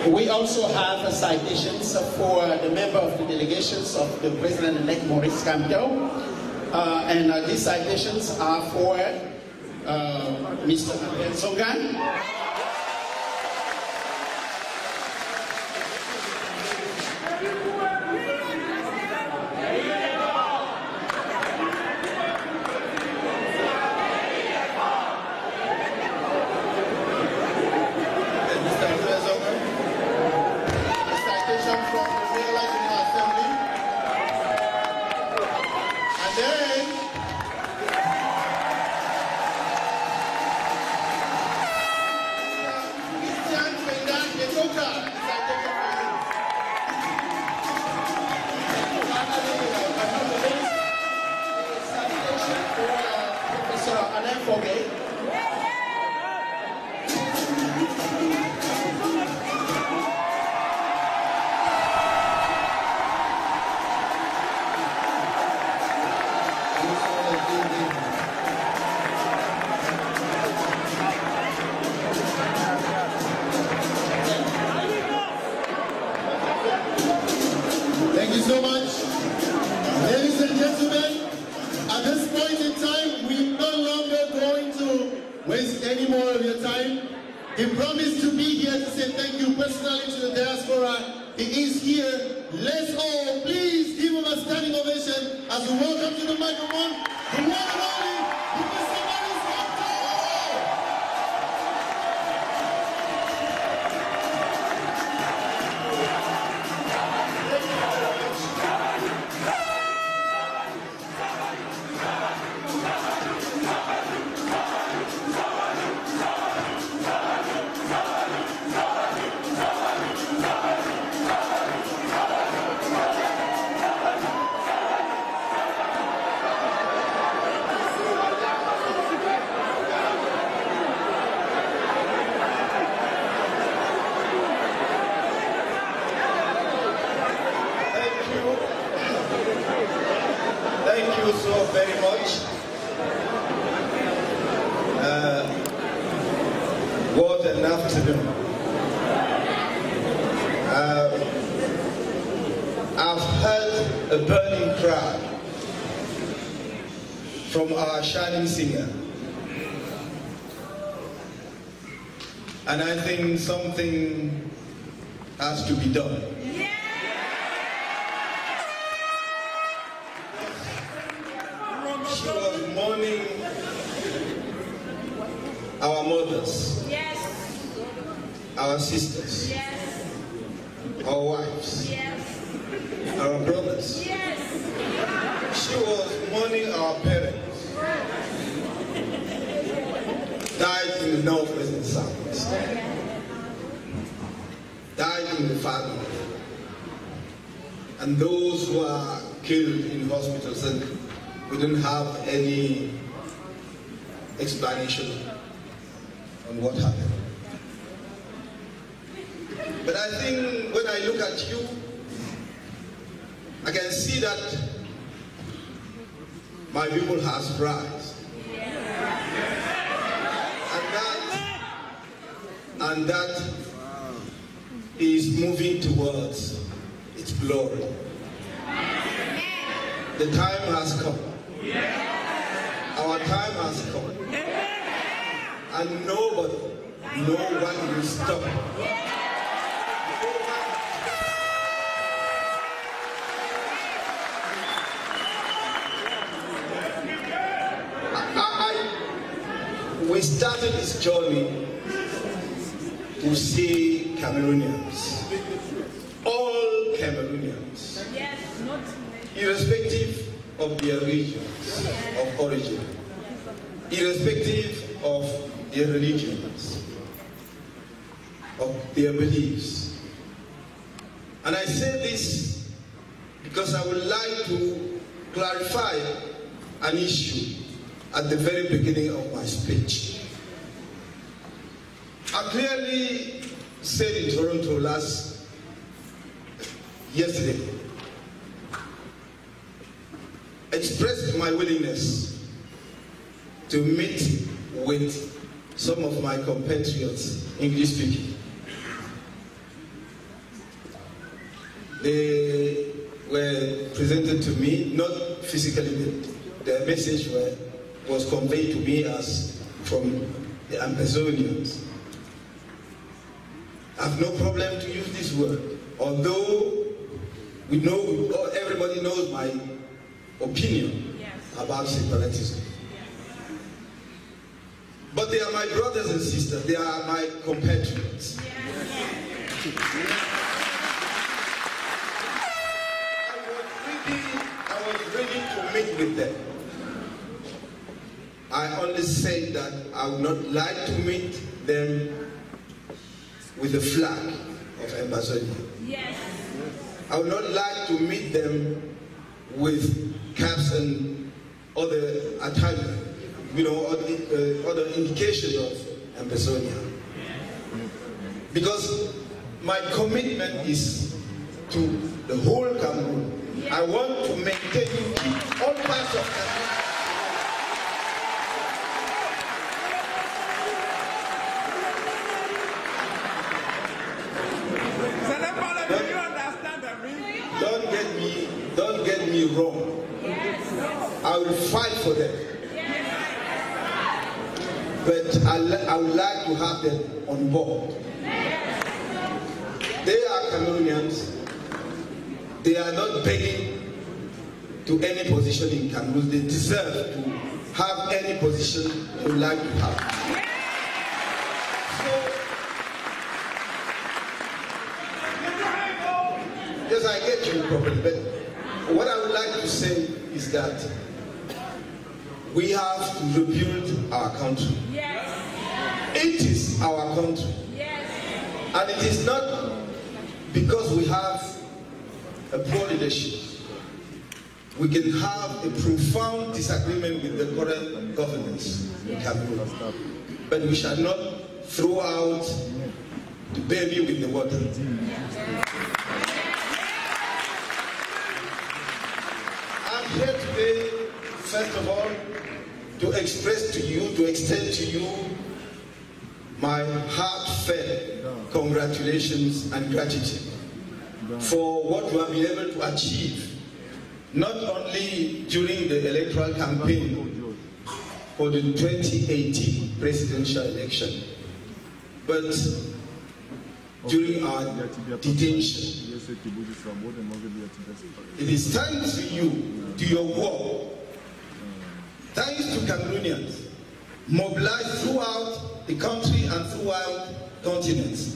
We also have citations for the member of the delegations of the President-elect Maurice Kamto. And these citations are for Mr. Abel Songan. Thank you so much. Ladies and gentlemen, at this point in time, we're no longer going to waste any more of your time. He promised to be here to say thank you personally to the diaspora. He is here. Let's all please give him a standing ovation as we welcome to the microphone the one and only Professor Maurice Kamto. Good afternoon. I've heard a burning cry from our shining singer. And I think something has to be done. She was mourning our mothers, our sisters, our wives, our brothers. She was mourning our parents, died in the northwest and southwest, died in the far north, and those who are killed in hospitals, and we don't have any explanation on what happened. But I think when I look at you, I can see that my people has rise. And that is moving towards its glory. The time has come. Our time has come. And nobody, no one will stop. We started this journey to see Cameroonians, all Cameroonians, irrespective of their regions of origin, irrespective of their religions, of their beliefs. And I say this because I would like to clarify an issue at the very beginning of my speech. I clearly said in Toronto yesterday, expressed my willingness to meet with some of my compatriots, English speaking. They were presented to me, not physically, their message was conveyed to me as from the Amazonians. I have no problem to use this word, although we know, everybody knows my opinion about separatism. But they are my brothers and sisters, they are my compatriots. I was ready to meet with them. I only said that I would not like to meet them with the flag of Amazonia. I would not like to meet them with caps and other attire, other indication of Amazonia. Because my commitment is to the whole Cameroon. I want to maintain all parts of Cameroon. Don't get me wrong. I will fight for them. But I would like to have them on board. They are Cameroonians. They are not begging to any position in Cameroon. They deserve to have any position they would like to have. Yes, I get you properly, but what I would like to say is that we have to rebuild our country. It is our country. And it is not because we have a poor leadership. We can have a profound disagreement with the current governance in Cameroon. But we shall not throw out the baby with the water. I'm here today, first of all, to express to you, to extend to you my heartfelt congratulations and gratitude for what you have been able to achieve, not only during the electoral campaign for the 2018 presidential election, but during our detention. It is thanks to you, to your work, thanks to Cameroonians mobilized throughout the country and throughout continents,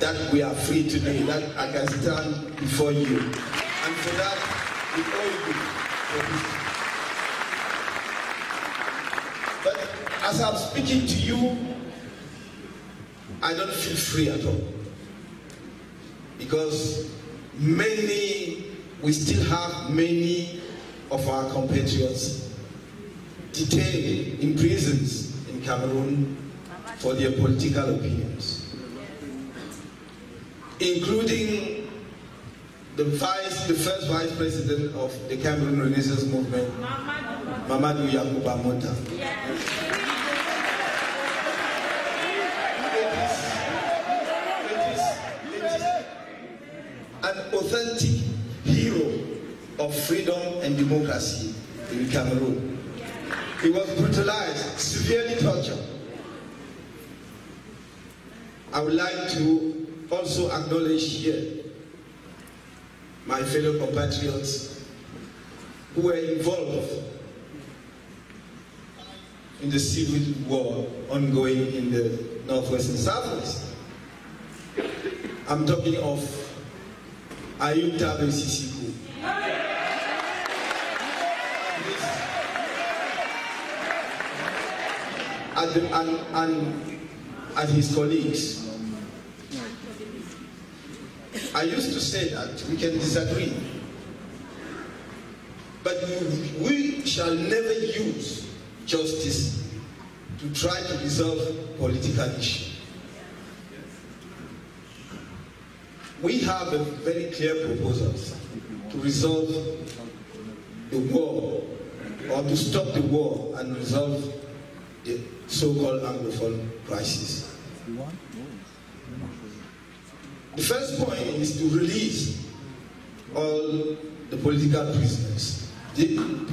that we are free today, that I can stand before you. And for that, we owe you. But as I'm speaking to you, I don't feel free at all. Because we still have many of our compatriots detained in prisons in Cameroon for their political opinions, including the first vice president of the Cameroon Renaissance Movement, Mamadou Yakuba Mota. It is an authentic hero of freedom and democracy in Cameroon. He was brutalized, severely tortured. I would like to also acknowledge here my fellow compatriots who were involved in the civil war ongoing in the Northwest and Southwest. I'm talking of Ayub Tabe Sisiku. And his colleagues. I used to say that we can disagree, but we shall never use justice to try to resolve political issues. We have a very clear proposal to resolve the war, or to stop the war and resolve the so-called Anglophone crisis. The first point is to release all the political prisoners,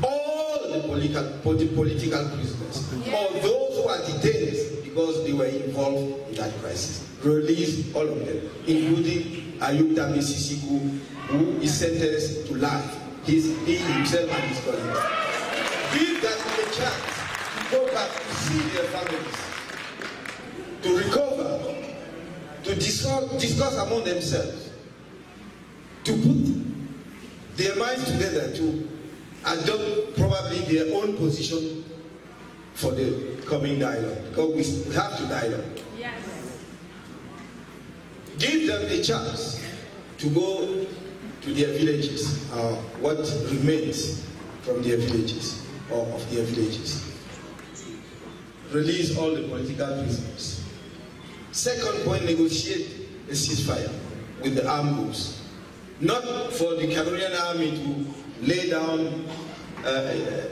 all the political prisoners, or those who are detained because they were involved in that crisis. Release all of them, including Ayub Tabe Sisiku, who is sentenced to life. He himself and his colleagues. Give them a chance to go back to see their families, to recover, to discuss among themselves, to put their minds together, to adopt probably their own position for the coming dialogue. Because we have to dialogue. Yes. Give them a chance to go to their villages, what remains from their villages, or of their villages. Release all the political prisoners. Second point, negotiate a ceasefire with the armed groups. Not for the Cameroonian army to lay down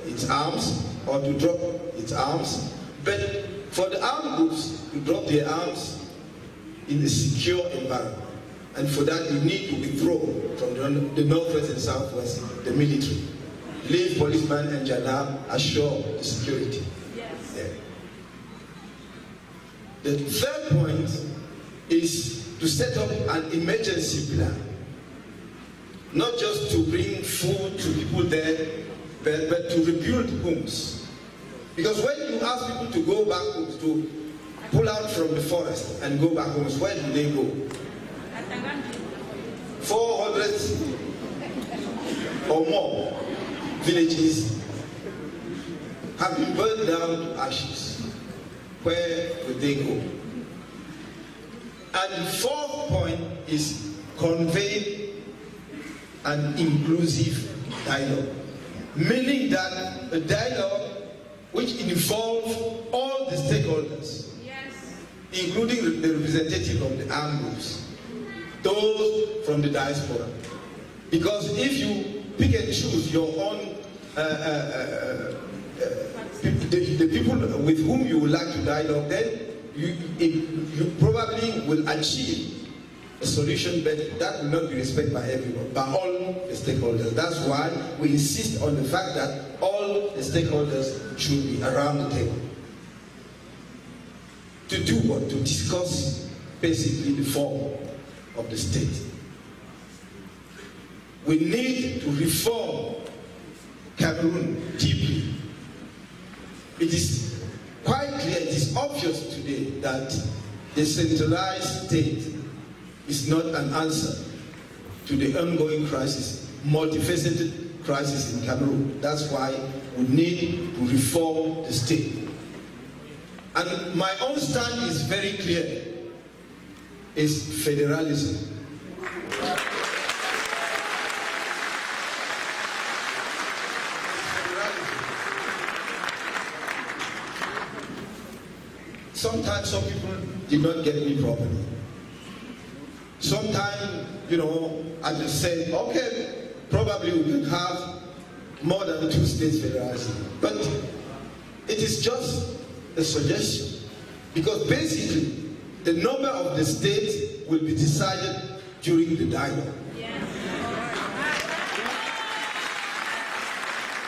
its arms or to drop its arms, but for the armed groups to drop their arms in a secure environment. And for that, you need to withdraw from the Northwest and Southwest, the military. Leave policemen and jandarm assure the security. Yes. There. The third point is to set up an emergency plan. Not just to bring food to people there, but to rebuild homes. Because when you ask people to go back homes, to pull out from the forest and go back homes, where do they go? 400 or more villages have been burned down to ashes. Where would they go? And the fourth point is convey an inclusive dialogue. Meaning that a dialogue which involves all the stakeholders, yes, including the representative of the armed groups, those from the diaspora. Because if you pick and choose your own, the people with whom you would like to dialogue, then you probably will achieve a solution, but that will not be respected by everyone, by all the stakeholders. That's why we insist on the fact that all the stakeholders should be around the table. To do what? To discuss basically the form of the state. We need to reform Cameroon deeply. It is quite clear, it is obvious today that the centralized state is not an answer to the ongoing crisis, multifaceted crisis in Cameroon. That's why we need to reform the state. And my own stand is very clear. It's federalism. Sometimes some people did not get me properly. Sometimes, you know, I just say, okay, probably we could have more than 2 states federalism. But it is just a suggestion. Because basically, the number of the states will be decided during the dialogue.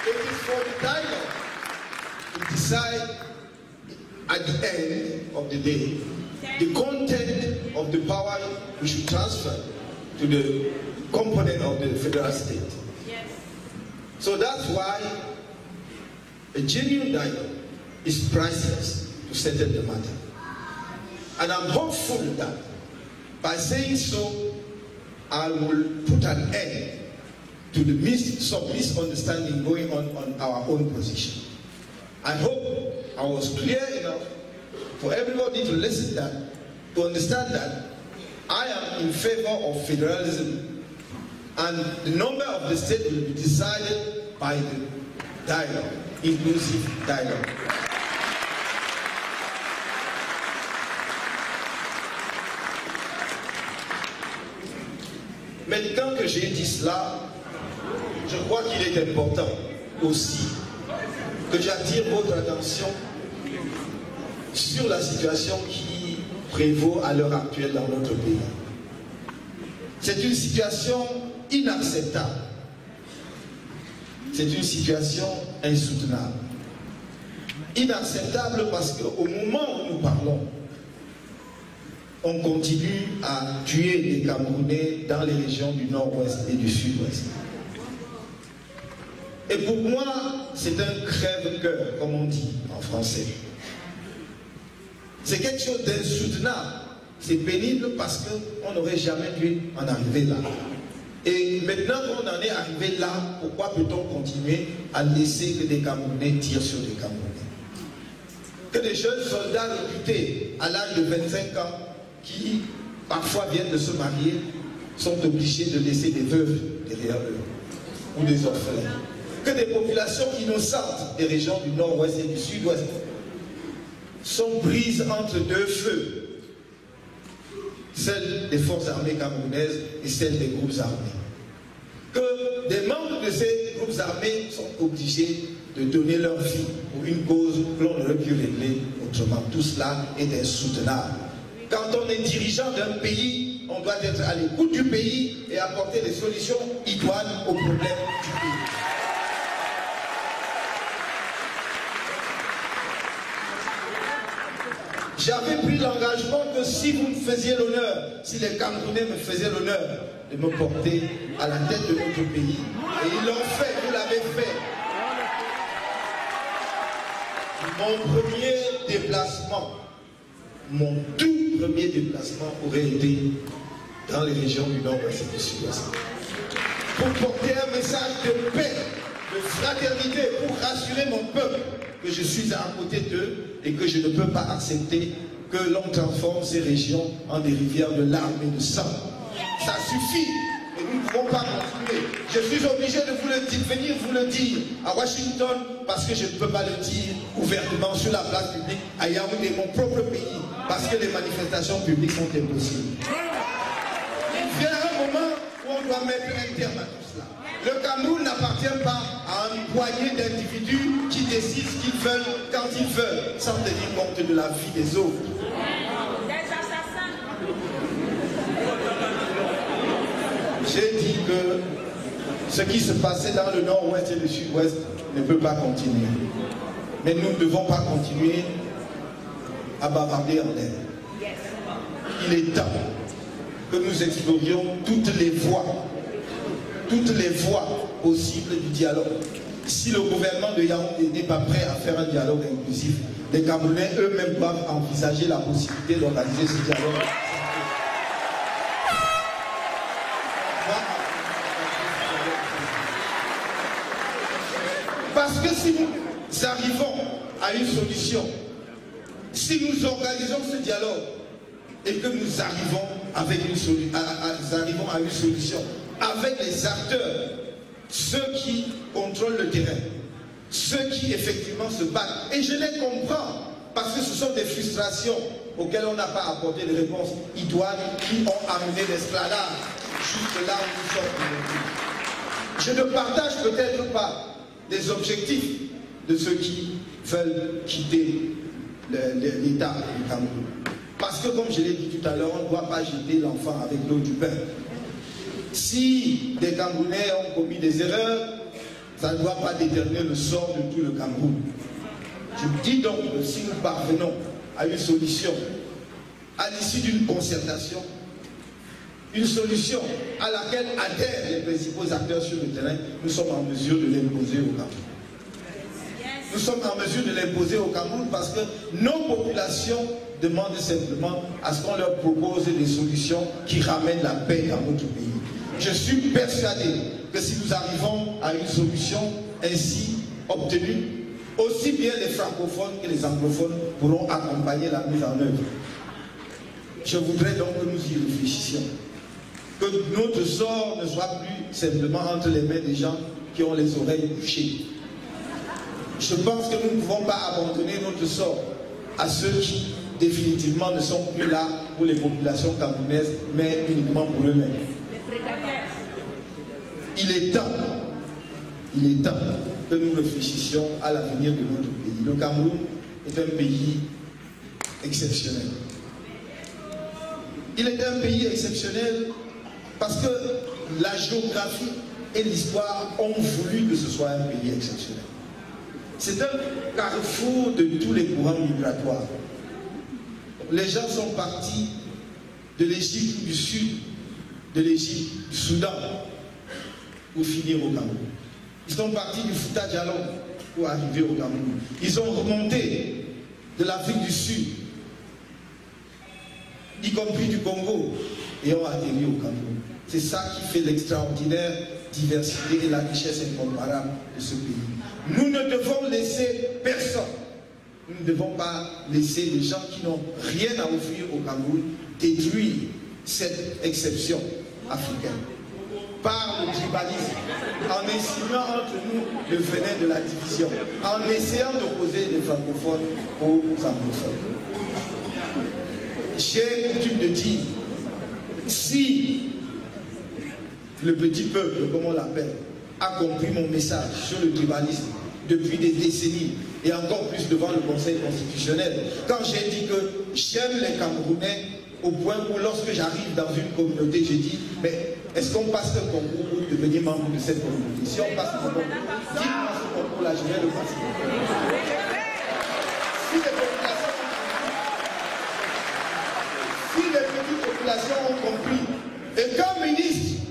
It is for the dialogue to decide at the end of the day the content of the power we should transfer to the component of the federal state. Yes. So that's why a genuine dialogue is priceless to settle the matter. And I'm hopeful that by saying so, I will put an end to some misunderstanding going on our own position. I hope I was clear enough for everybody to listen to understand that I am in favor of federalism, and the number of the states will be decided by the dialogue, inclusive dialogue. Maintenant que j'ai dit cela, je crois qu'il est important aussi que j'attire votre attention sur la situation qui prévaut à l'heure actuelle dans notre pays. C'est une situation inacceptable. C'est une situation insoutenable. Inacceptable parce qu'au moment où nous parlons, on continue à tuer les Camerounais dans les régions du nord-ouest et du sud-ouest. Et pour moi, c'est un crève-cœur, comme on dit en français. C'est quelque chose d'insoutenable. C'est pénible parce qu'on n'aurait jamais dû en arriver là. Et maintenant qu'on en est arrivé là, pourquoi peut-on continuer à laisser que des Camerounais tirent sur des Camerounais? Que des jeunes soldats recrutés à l'âge de 25 ans, qui parfois viennent de se marier, sont obligés de laisser des veuves derrière eux, ou des orphelins. Que des populations innocentes des régions du nord-ouest et du sud-ouest sont prises entre deux feux, celles des forces armées camerounaises et celles des groupes armés. Que des membres de ces groupes armés sont obligés de donner leur vie pour une cause que l'on aurait pu régler autrement. Tout cela est insoutenable. Quand on est dirigeant d'un pays, on doit être à l'écoute du pays et apporter des solutions idoines aux problèmes du pays. J'avais pris l'engagement que si vous me faisiez l'honneur, si les Camerounais me faisaient l'honneur de me porter à la tête de notre pays, et ils l'ont fait, vous l'avez fait. Mon premier déplacement, mon tout premier déplacement aurait été dans les régions du nord-ouest et du sud-ouest. Pour porter un message de paix, de fraternité, pour rassurer mon peuple que je suis à côté d'eux et que je ne peux pas accepter que l'on transforme ces régions en des rivières de larmes et de sang. Ça suffit et nous ne pouvons pas continuer. Je suis obligé de vous le dire, venir vous le dire à Washington parce que je ne peux pas le dire ouvertement sur la place publique à Yaoundé, mon propre pays, parce que les manifestations publiques sont impossibles. Il y a un moment où on doit mettre un terme à tout cela. Le Cameroun n'appartient pas à une poignée d'individus qui décident ce qu'ils veulent quand ils veulent, sans tenir compte de la vie des autres. J'ai dit que ce qui se passait dans le nord-ouest et le sud-ouest ne peut pas continuer. Mais nous ne devons pas continuer à bavarder en l'air. Il est temps que nous explorions toutes les voies possibles du dialogue. Si le gouvernement de Yaoundé n'est pas prêt à faire un dialogue inclusif, les Camerounais eux-mêmes doivent envisager la possibilité d'organiser ce dialogue. Parce que si nous arrivons à une solution, si nous organisons ce dialogue et que nous arrivons avec à une solution avec les acteurs, ceux qui contrôlent le terrain, ceux qui effectivement se battent, et je les comprends parce que ce sont des frustrations auxquelles on n'a pas apporté de réponse idoine, qui ont amené l'esclavage jusque là où nous sommes aujourd'hui. Je ne partage peut-être pas les objectifs de ceux qui veulent quitter l'État du Cameroun. Parce que, comme je l'ai dit tout à l'heure, on ne doit pas jeter l'enfant avec l'eau du bain. Si des Camerounais ont commis des erreurs, ça ne doit pas déterminer le sort de tout le Cameroun. Je dis donc que si nous parvenons à une solution, à l'issue d'une concertation, une solution à laquelle adhèrent les principaux acteurs sur le terrain, nous sommes en mesure de l'imposer au Cameroun. Nous sommes en mesure de l'imposer au Cameroun parce que nos populations demandent simplement à ce qu'on leur propose des solutions qui ramènent la paix dans notre pays. Je suis persuadé que si nous arrivons à une solution ainsi obtenue, aussi bien les francophones que les anglophones pourront accompagner la mise en œuvre. Je voudrais donc que nous y réfléchissions. Que notre sort ne soit plus simplement entre les mains des gens qui ont les oreilles bouchées. Je pense que nous ne pouvons pas abandonner notre sort à ceux qui définitivement ne sont plus là pour les populations camerounaises, mais uniquement pour eux-mêmes. Il est temps que nous réfléchissions à l'avenir de notre pays. Le Cameroun est un pays exceptionnel. Il est un pays exceptionnel parce que la géographie et l'histoire ont voulu que ce soit un pays exceptionnel. C'est un carrefour de tous les courants migratoires. Les gens sont partis de l'Égypte du Sud, de l'Égypte, du Soudan, pour finir au Cameroun. Ils sont partis du Fouta Djallon pour arriver au Cameroun. Ils ont remonté de l'Afrique du Sud, y compris du Congo, et ont atterri au Cameroun. C'est ça qui fait l'extraordinaire diversité et la richesse incomparable de ce pays. Nous ne devons laisser personne. Nous ne devons pas laisser les gens qui n'ont rien à offrir au Cameroun détruire cette exception africaine. Par le tribalisme, en insinuant entre nous le venin de la division, en essayant d'opposer les francophones aux anglophones. J'ai coutume de dire, si le petit peuple, comme on l'appelle, a compris mon message sur le tribalisme depuis des décennies, et encore plus devant le Conseil constitutionnel, quand j'ai dit que j'aime les Camerounais au point où lorsque j'arrive dans une communauté, j'ai dit, mais est-ce qu'on passe un concours pour devenir membre de cette communauté? Si on passe ce concours, dites-moi ce concours-là, je vais le passer. Si les petites populations ont compris, et qu'un ministre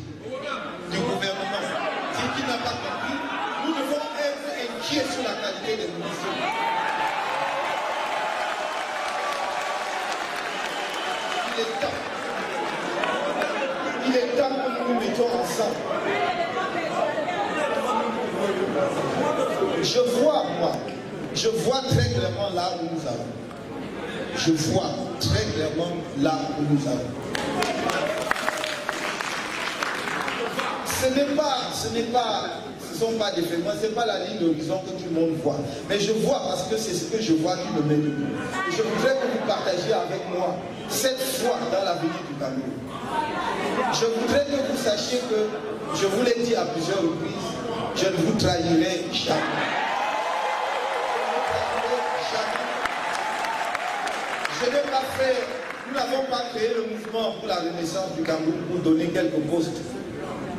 du gouvernement dit qu'il n'a pas compris, nous devons être inquiets sur la qualité des ministres. Il est temps que nous nous mettions ensemble. Je vois très clairement là où nous allons. Je vois très clairement là où nous allons. Ce ne sont pas des faits. Moi, ce n'est pas la ligne d'horizon que tout le monde voit. Mais je vois parce que c'est ce que je vois qui me met debout. Je voudrais que vous partagiez avec moi cette foi dans l'avenir du Cameroun. Je voudrais que vous sachiez que je vous l'ai dit à plusieurs reprises, je ne vous trahirai jamais. Je n'ai pas fait, nous n'avons pas créé le mouvement pour la renaissance du Cameroun pour donner quelques postes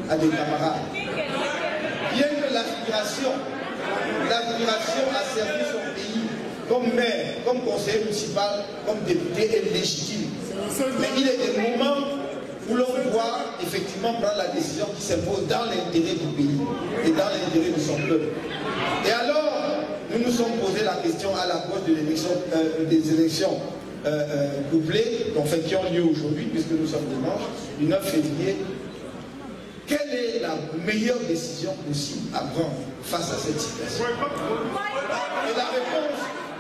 à des camarades. Bien que l'aspiration à servir son pays comme maire, comme conseiller municipal, comme député est légitime. Mais il est des moments où l'on doit effectivement prendre la décision qui s'impose dans l'intérêt du pays et dans l'intérêt de son peuple. Et alors, nous nous sommes posé la question à l'approche de des élections couplées, qui ont lieu aujourd'hui, puisque nous sommes dimanche, du 9 février. Quelle est la meilleure décision possible à prendre face à cette situation? Et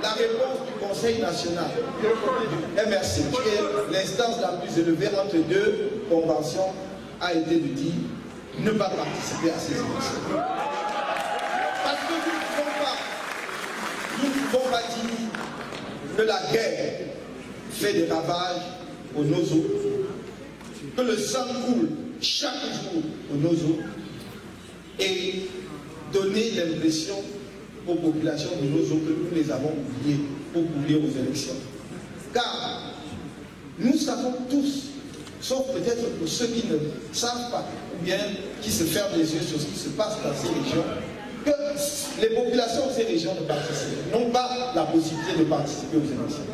la réponse du Conseil national, du MRC, qui est l'instance la plus élevée entre deux conventions, a été de dire ne pas participer à ces élections. Parce que nous ne pouvons pas dire que la guerre fait des ravages au Nozo, que le sang coule chaque jour au Nozo, et donner l'impression aux populations de Nozo que nous les avons oubliés pour courir aux élections. Car nous savons tous, sauf peut-être pour ceux qui ne savent pas, ou bien qui se ferment les yeux sur ce qui se passe dans ces régions, que les populations de ces régions n'ont pas la possibilité de participer aux élections.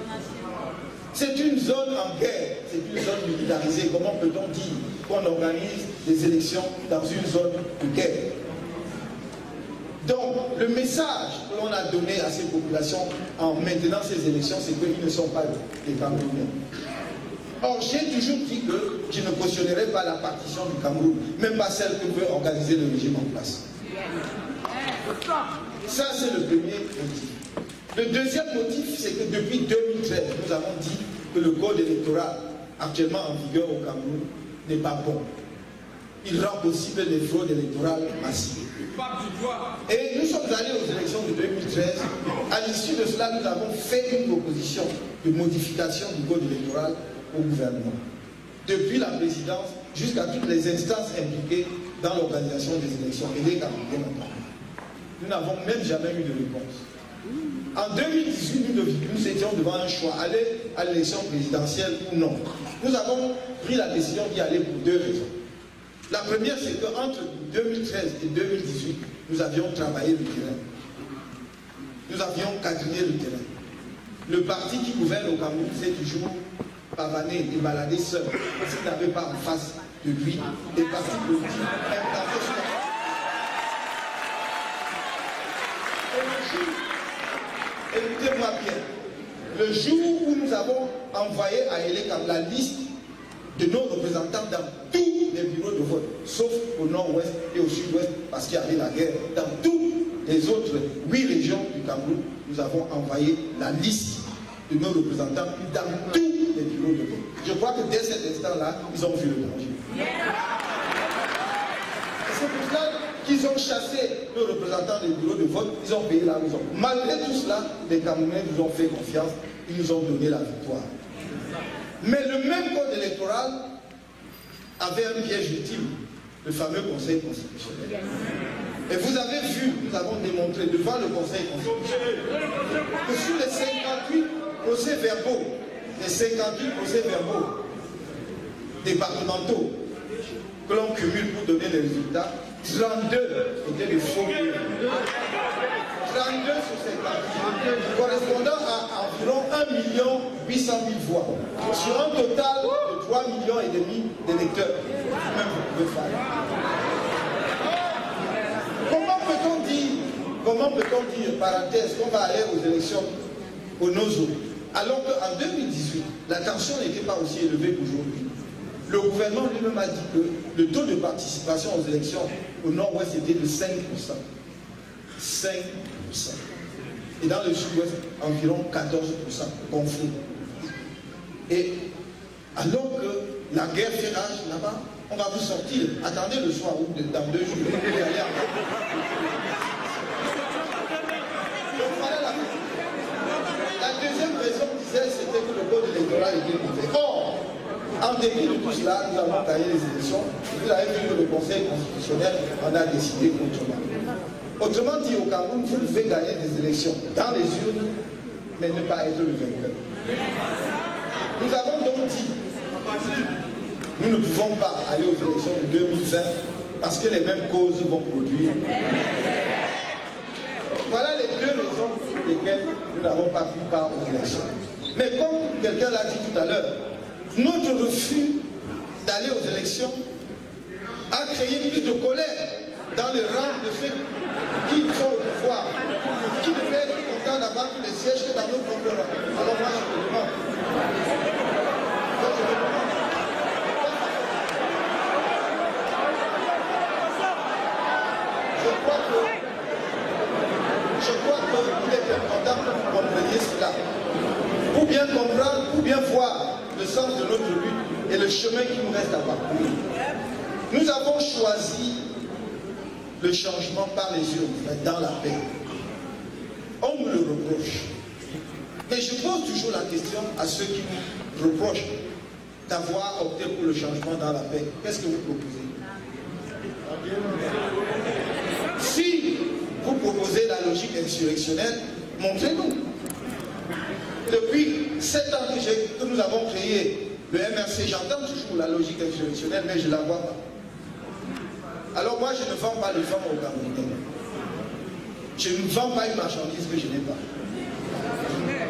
C'est une zone en guerre, c'est une zone militarisée. Comment peut-on dire qu'on organise des élections dans une zone de guerre? Donc, le message que l'on a donné à ces populations en maintenant ces élections, c'est qu'ils ne sont pas des Camerounais. Or, j'ai toujours dit que je ne cautionnerai pas la partition du Cameroun, même pas celle que veut organiser le régime en place. Ça, c'est le premier motif. Le deuxième motif, c'est que depuis 2013, nous avons dit que le code électoral actuellement en vigueur au Cameroun n'est pas bon. Il rend possible des fraudes électorales massives. Et nous sommes allés aux élections de 2013. À l'issue de cela, nous avons fait une proposition de modification du code électoral au gouvernement. Depuis la présidence jusqu'à toutes les instances impliquées dans l'organisation des élections et les Camerounais notamment. Nous n'avons même jamais eu de réponse. En 2018, nous étions devant un choix, aller à l'élection présidentielle ou non. Nous avons pris la décision d'y aller pour deux raisons. La première, c'est qu'entre 2013 et 2018, nous avions travaillé le terrain. Nous avions quadrillé le terrain. Le parti qui gouverne au Cameroun s'est toujours pavané et baladé seul, parce qu'il n'avait pas en face de lui des partis politiques implantés sur la... Écoutez-moi bien, le jour où nous avons envoyé à Elekam la liste de nos représentants dans tous les bureaux de vote, sauf au nord-ouest et au sud-ouest, parce qu'il y avait la guerre, dans toutes les autres 8 régions du Cameroun, nous avons envoyé la liste de nos représentants dans tous les bureaux de vote. Je crois que dès cet instant-là, ils ont vu le danger. C'est pour cela qu'ils ont chassé nos représentants des bureaux de vote, ils ont payé la maison. Malgré tout cela, les Camerounais nous ont fait confiance, ils nous ont donné la victoire. Mais le même code électoral avait un piège ultime, le fameux Conseil constitutionnel. Et vous avez vu, nous avons démontré devant le Conseil constitutionnel que sur les 58 procès-verbaux, départementaux que l'on cumule pour donner les résultats, 32 étaient des faux. 32 sur 58, correspondant à environ 1 800 000 voix, sur un total de 3,5 millions d'électeurs. Même vous pouvez faire. Comment peut-on dire, parenthèse, qu'on va aller aux élections au Nozo, alors qu'en 2018, la tension n'était pas aussi élevée qu'aujourd'hui. Le gouvernement lui-même a dit que le taux de participation aux élections au nord-ouest était de 5%. 5%. Et dans le sud-ouest, environ 14% conflit. Et alors que la guerre fait rage là-bas, on va vous sortir. Attendez le soir ou dans 2 jours. Vous allez aller donc voilà la deuxième raison, c'était que le code électoral était mauvais. Or, En dépit de tout cela, nous avons taillé les élections. Vous avez vu que le Conseil constitutionnel en a décidé autrement. Autrement dit, au Cameroun, vous pouvez gagner des élections dans les urnes, mais ne pas être le vainqueur. Nous avons donc dit, nous ne pouvons pas aller aux élections de 2020 parce que les mêmes causes vont produire. Voilà les deux raisons pour lesquelles nous n'avons pas pris part aux élections. Mais comme quelqu'un l'a dit tout à l'heure, notre refus d'aller aux élections a créé plus de colère dans les rangs de ceux qui sont au pouvoir, qui devaient être contents d'avoir tous les sièges que dans nos propres rangs. Alors moi je me demande. Je crois qu'il est important que vous compreniez cela. Pour bien comprendre, pour bien voir le sens de notre lutte et le chemin qui nous reste à parcourir. Nous avons choisi le changement par les urnes, dans la paix. On nous le reproche. Mais je pose toujours la question à ceux qui nous reprochent d'avoir opté pour le changement dans la paix. Qu'est-ce que vous proposez? Si vous proposez la logique insurrectionnelle, montrez-nous. Depuis 7 ans que nous avons créé le MRC, j'entends toujours la logique insurrectionnelle, mais je ne la vois pas. Alors moi, je ne vends pas le vent au Camerounais. Je ne vends pas une marchandise que je n'ai pas.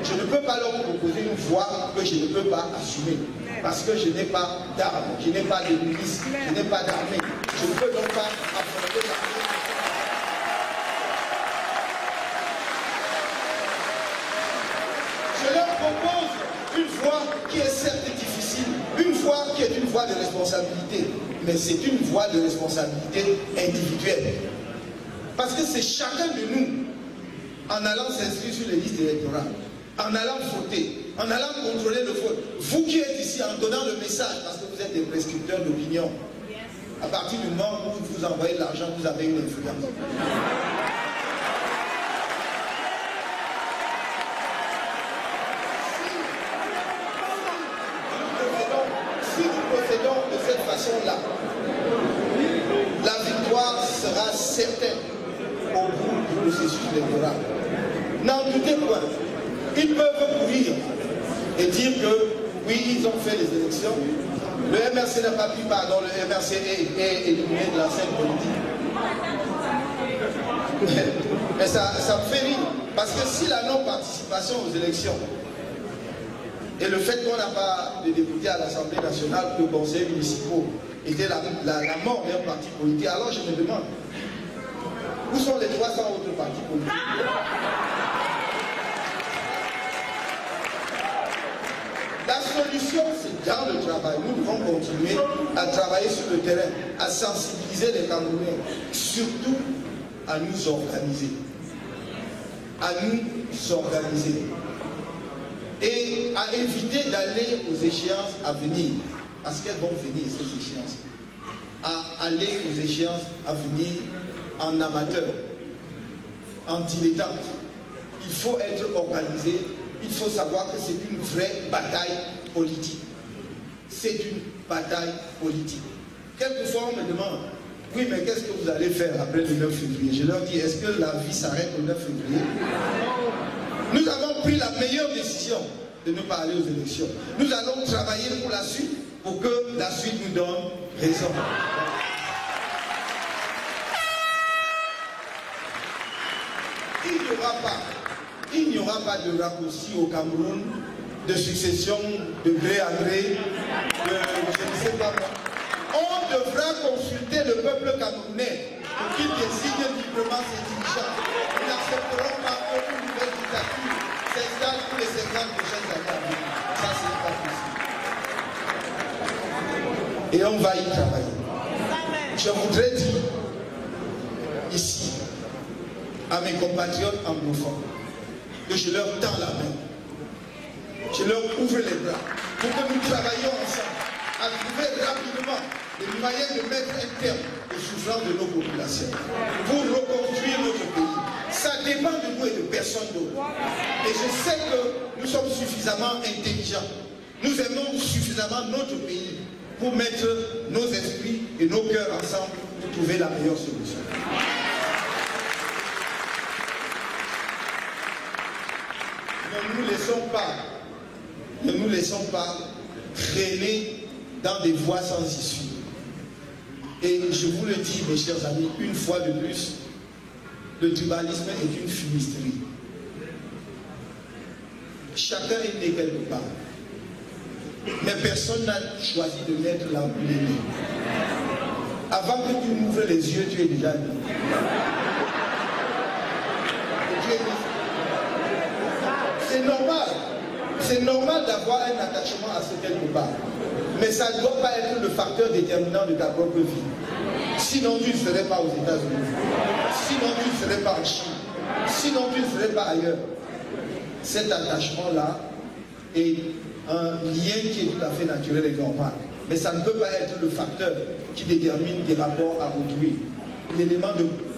Je ne peux pas leur proposer une voie que je ne peux pas assumer. Parce que je n'ai pas d'armes, je n'ai pas de milice, je n'ai pas d'armée. Je ne peux donc pas affronter la paix. Je leur propose une voie qui est certes difficile, une voie qui est une voie de responsabilité, mais c'est une voie de responsabilité individuelle. Parce que c'est chacun de nous, en allant s'inscrire sur les listes électorales, en allant voter, en allant contrôler le vote, vous qui êtes ici, en donnant le message, parce que vous êtes des prescripteurs d'opinion, à partir du moment où vous envoyez de l'argent, vous avez une influence. Si nous procédons de cette façon-là, la victoire sera certaine au bout du processus électoral. N'en doutez point. Ils peuvent courir et dire que oui, ils ont fait les élections. Le MRC n'a pas pris pardon, le MRC est éliminé de la scène politique. Mais ça me fait rire. Parce que si la non-participation aux élections et le fait qu'on n'a pas de députés à l'Assemblée nationale ou aux conseils municipaux était la mort d'un parti politique, alors je me demande, où sont les 300 autres partis politiques? La solution, c'est dans le travail. Nous devons continuer à travailler sur le terrain, à sensibiliser les Camerounais, surtout à nous organiser. À nous organiser. Et à éviter d'aller aux échéances à venir, parce qu'elles vont venir, ces échéances. À aller aux échéances à venir en amateur, en dilettante. Il faut être organisé. Il faut savoir que c'est une vraie bataille politique. C'est une bataille politique. Quelquefois, on me demande, oui, mais qu'est-ce que vous allez faire après le 9 février? Je leur dis, est-ce que la vie s'arrête au 9 février? Nous avons pris la meilleure décision de ne pas aller aux élections. Nous allons travailler pour la suite, pour que la suite nous donne raison. Il n'y aura pas de raccourci au Cameroun, de succession de gré à gré, de je ne sais pas quoi. On devra consulter le peuple camerounais pour qu'il désigne librement ses dirigeants. Nous n'accepterons pas qu'aucune nouvelle dictature s'installe pour les 50 prochaines années. Ça, ce n'est pas possible. Et on va y travailler. Je voudrais dire ici à mes compatriotes anglophones que je leur tends la main, je leur ouvre les bras pour que nous travaillions ensemble à trouver rapidement les moyens de mettre un terme aux souffrances de nos populations pour reconstruire notre pays. Ça dépend de nous et de personne d'autre. Et je sais que nous sommes suffisamment intelligents. Nous aimons suffisamment notre pays pour mettre nos esprits et nos cœurs ensemble pour trouver la meilleure solution. Ne nous laissons pas traîner dans des voies sans issue. Et je vous le dis, mes chers amis, une fois de plus, le tribalisme est une fumisterie. Chacun est né quelque part. Mais personne n'a choisi de naître là où il est né. Avant que tu m'ouvres les yeux, tu es déjà né. C'est normal. C'est normal d'avoir un attachement à ce quelque part. Mais ça ne doit pas être le facteur déterminant de ta propre vie. Sinon, tu ne serais pas aux États-Unis. Sinon, tu ne serais pas en Chine. Sinon, tu ne serais pas ailleurs. Cet attachement-là est un lien qui est tout à fait naturel et normal. Mais ça ne peut pas être le facteur qui détermine tes rapports à autrui. L'élément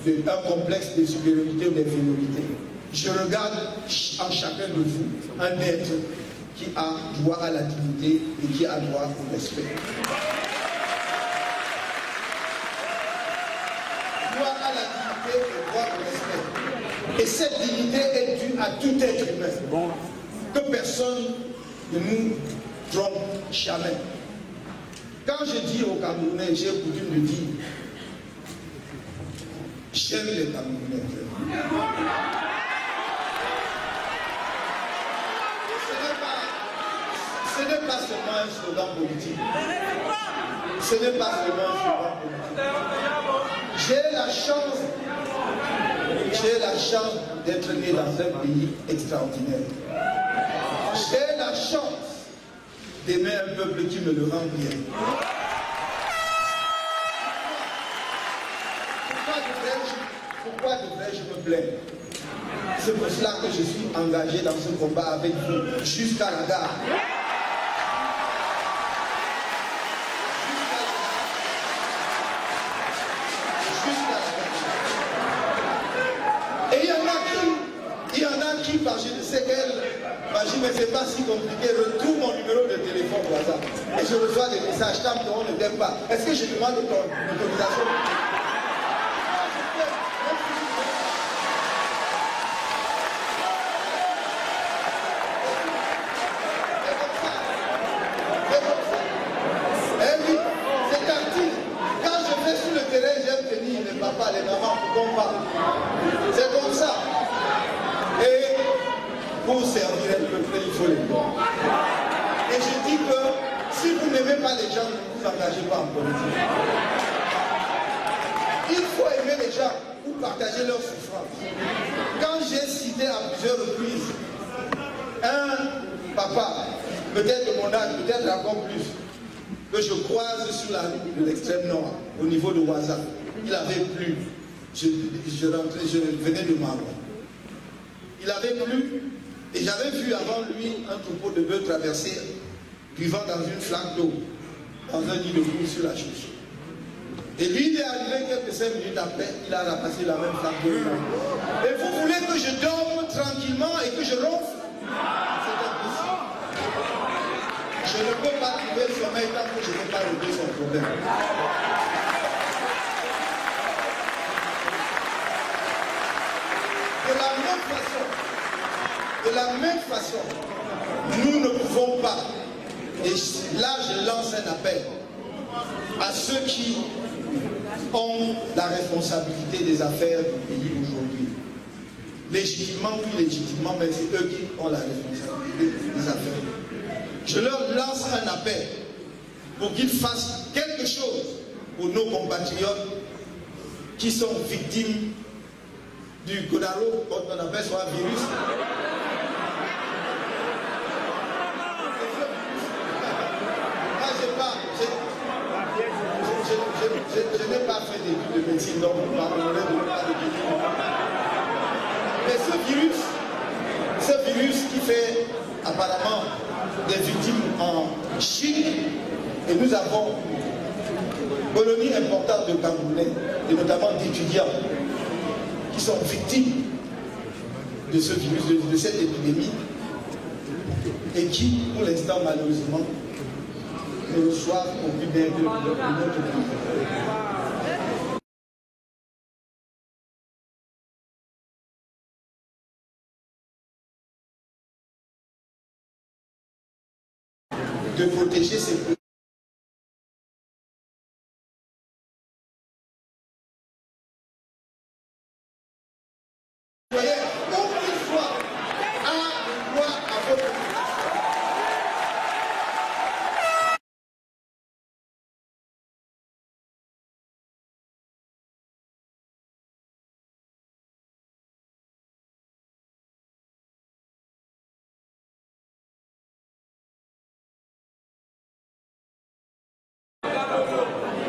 d'un complexe de supériorité ou d'infériorité. Je regarde en chacun de vous un être qui a droit à la dignité et qui a droit au respect. Droit à la dignité et droit au respect. Et cette dignité est due à tout être humain. Que personne ne nous trompe jamais. Quand je dis aux Camerounais, j'ai coutume de dire, j'aime les Camerounais. Ce n'est pas seulement un slogan politique. Ce n'est pas seulement un slogan politique. J'ai la chance d'être né dans un pays extraordinaire. J'ai la chance d'aimer un peuple qui me le rend bien. Pourquoi devrais-je me plaindre? C'est pour cela que je suis engagé dans ce combat avec vous jusqu'à la gare. Et il y en a qui, par je ne sais quelle magie, mais c'est pas si compliqué, retrouve mon numéro de téléphone voisin. Et je reçois des messages, tant qu'on ne t'aime pas. Est-ce que je demande ton autorisation? Les mamans pour qu'on parle. C'est comme ça. Et pour servir un peuple, il faut les voir. Et je dis que si vous n'aimez pas les gens, ne vous engagez pas en politique. Il faut aimer les gens pour partager leurs souffrances. Quand j'ai cité à plusieurs reprises un papa, peut-être de mon âge, peut-être encore plus, que je croise sur la rue de l'extrême nord, au niveau de Ouaza. Il avait plu. Je venais de Maroc. Il avait plu et j'avais vu avant lui un troupeau de bœufs traverser, vivant dans une flaque d'eau, dans un nid de boue sur la chouche. Et lui, il est arrivé quelques 5 minutes après, il a ramassé la même flaque d'eau. Et vous voulez que je dorme tranquillement et que je ronfle? C'est impossible. Je ne peux pas trouver le sommeil tant que je n'ai pas réglé son problème. De la même façon, nous ne pouvons pas, et là je lance un appel à ceux qui ont la responsabilité des affaires du pays aujourd'hui. Légitimement, oui, légitimement, mais c'est eux qui ont la responsabilité des affaires. Je leur lance un appel pour qu'ils fassent quelque chose pour nos compatriotes qui sont victimes du Godaro, comme on appelle soit virus. Je n'ai pas fait d'études de médecine, donc on parlerait de pas de médecine. Mais ce virus qui fait apparemment des victimes en Chine, et nous avons une colonie importante de Camerounais, et notamment d'étudiants, qui sont victimes de ce virus, de cette épidémie. et qui, pour l'instant, malheureusement, ne reçoivent aucune aide de notre pays. De protéger ces peuples. Voyez, aucune fois à droit à votre vie.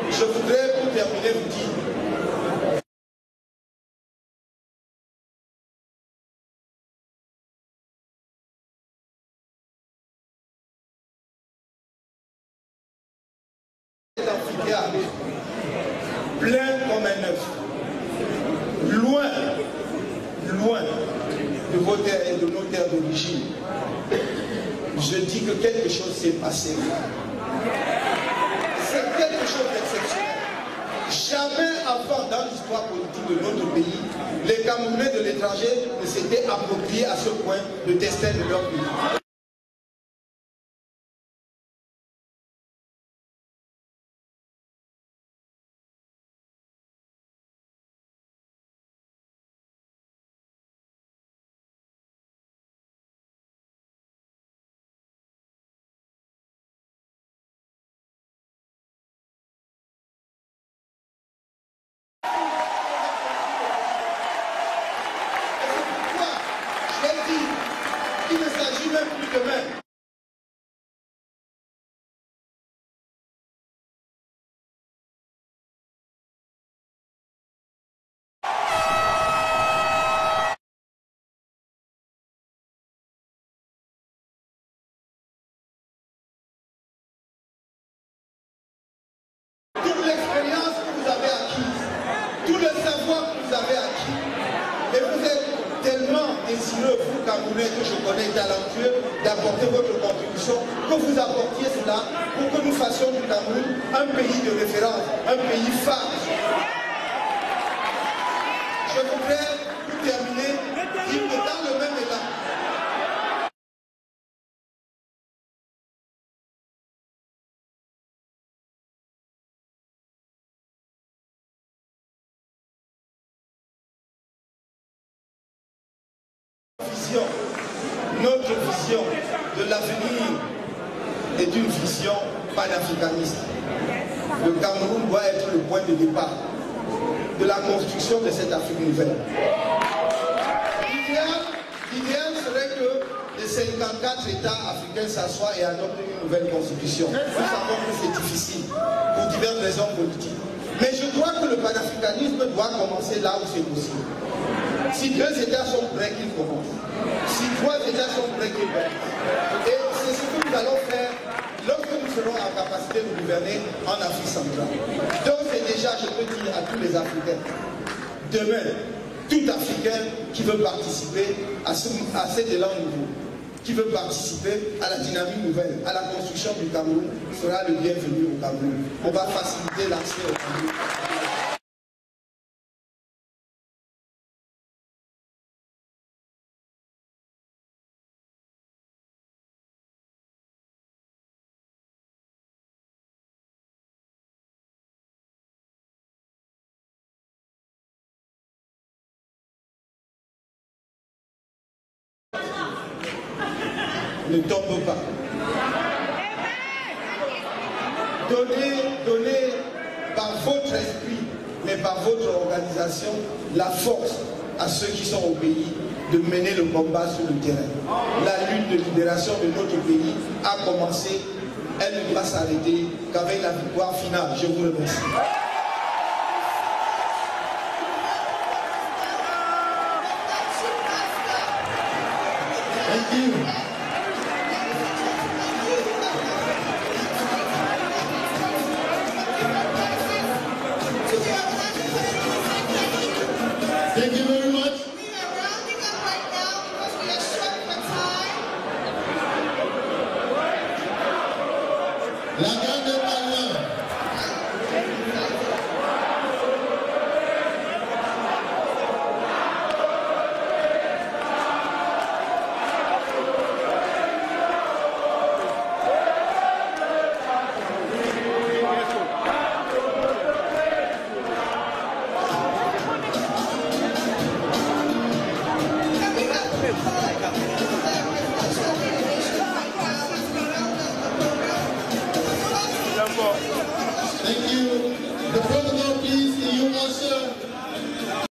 Je voudrais, pour terminer, vous dire l'amphithéâtre, plein comme un œuf, loin de vos terres et de nos terres d'origine. Je dis que quelque chose s'est passé. C'est quelque chose d'exceptionnel. Jamais avant dans l'histoire politique de notre pays, les Camerounais de l'étranger ne s'étaient appropriés à ce point le destin de leur pays. Il ne s'agit même plus de même. Toute l'expérience que vous avez acquise, tout le savoir que vous avez acquis, et vous êtes tellement désireux, vous Camerounais que je connais talentueux, d'apporter votre contribution, que vous apportiez cela pour que nous fassions du Cameroun un pays de référence, un pays phare. Je voudrais, pour terminer, dire que dans le même élan, notre vision de l'avenir est une vision panafricaniste. Le Cameroun doit être le point de départ de la construction de cette Afrique nouvelle. L'idéal serait que les 54 États africains s'assoient et adoptent une nouvelle constitution. Nous savons que c'est difficile pour diverses raisons politiques. Mais je crois que le panafricanisme doit commencer là où c'est possible. Si 2 États sont prêts, qu'ils commencent. Si 3 États sont prêts, qu'ils commencent. Et c'est ce que nous allons faire lorsque nous serons en capacité de gouverner en Afrique centrale. Donc c'est déjà, je peux dire à tous les Africains, demain, tout Africain qui veut participer à cet élan nouveau, qui veut participer à la dynamique nouvelle, à la construction du Cameroun, sera le bienvenu au Cameroun. On va faciliter l'accès au Cameroun. Ne tombe pas. Donnez par votre esprit, mais par votre organisation, la force à ceux qui sont au pays de mener le combat sur le terrain. La lutte de libération de notre pays a commencé, elle ne doit s'arrêter qu'avec la victoire finale. Je vous remercie. Thank you. Thank you very much. We are rounding up right now because we are short for time. La guerre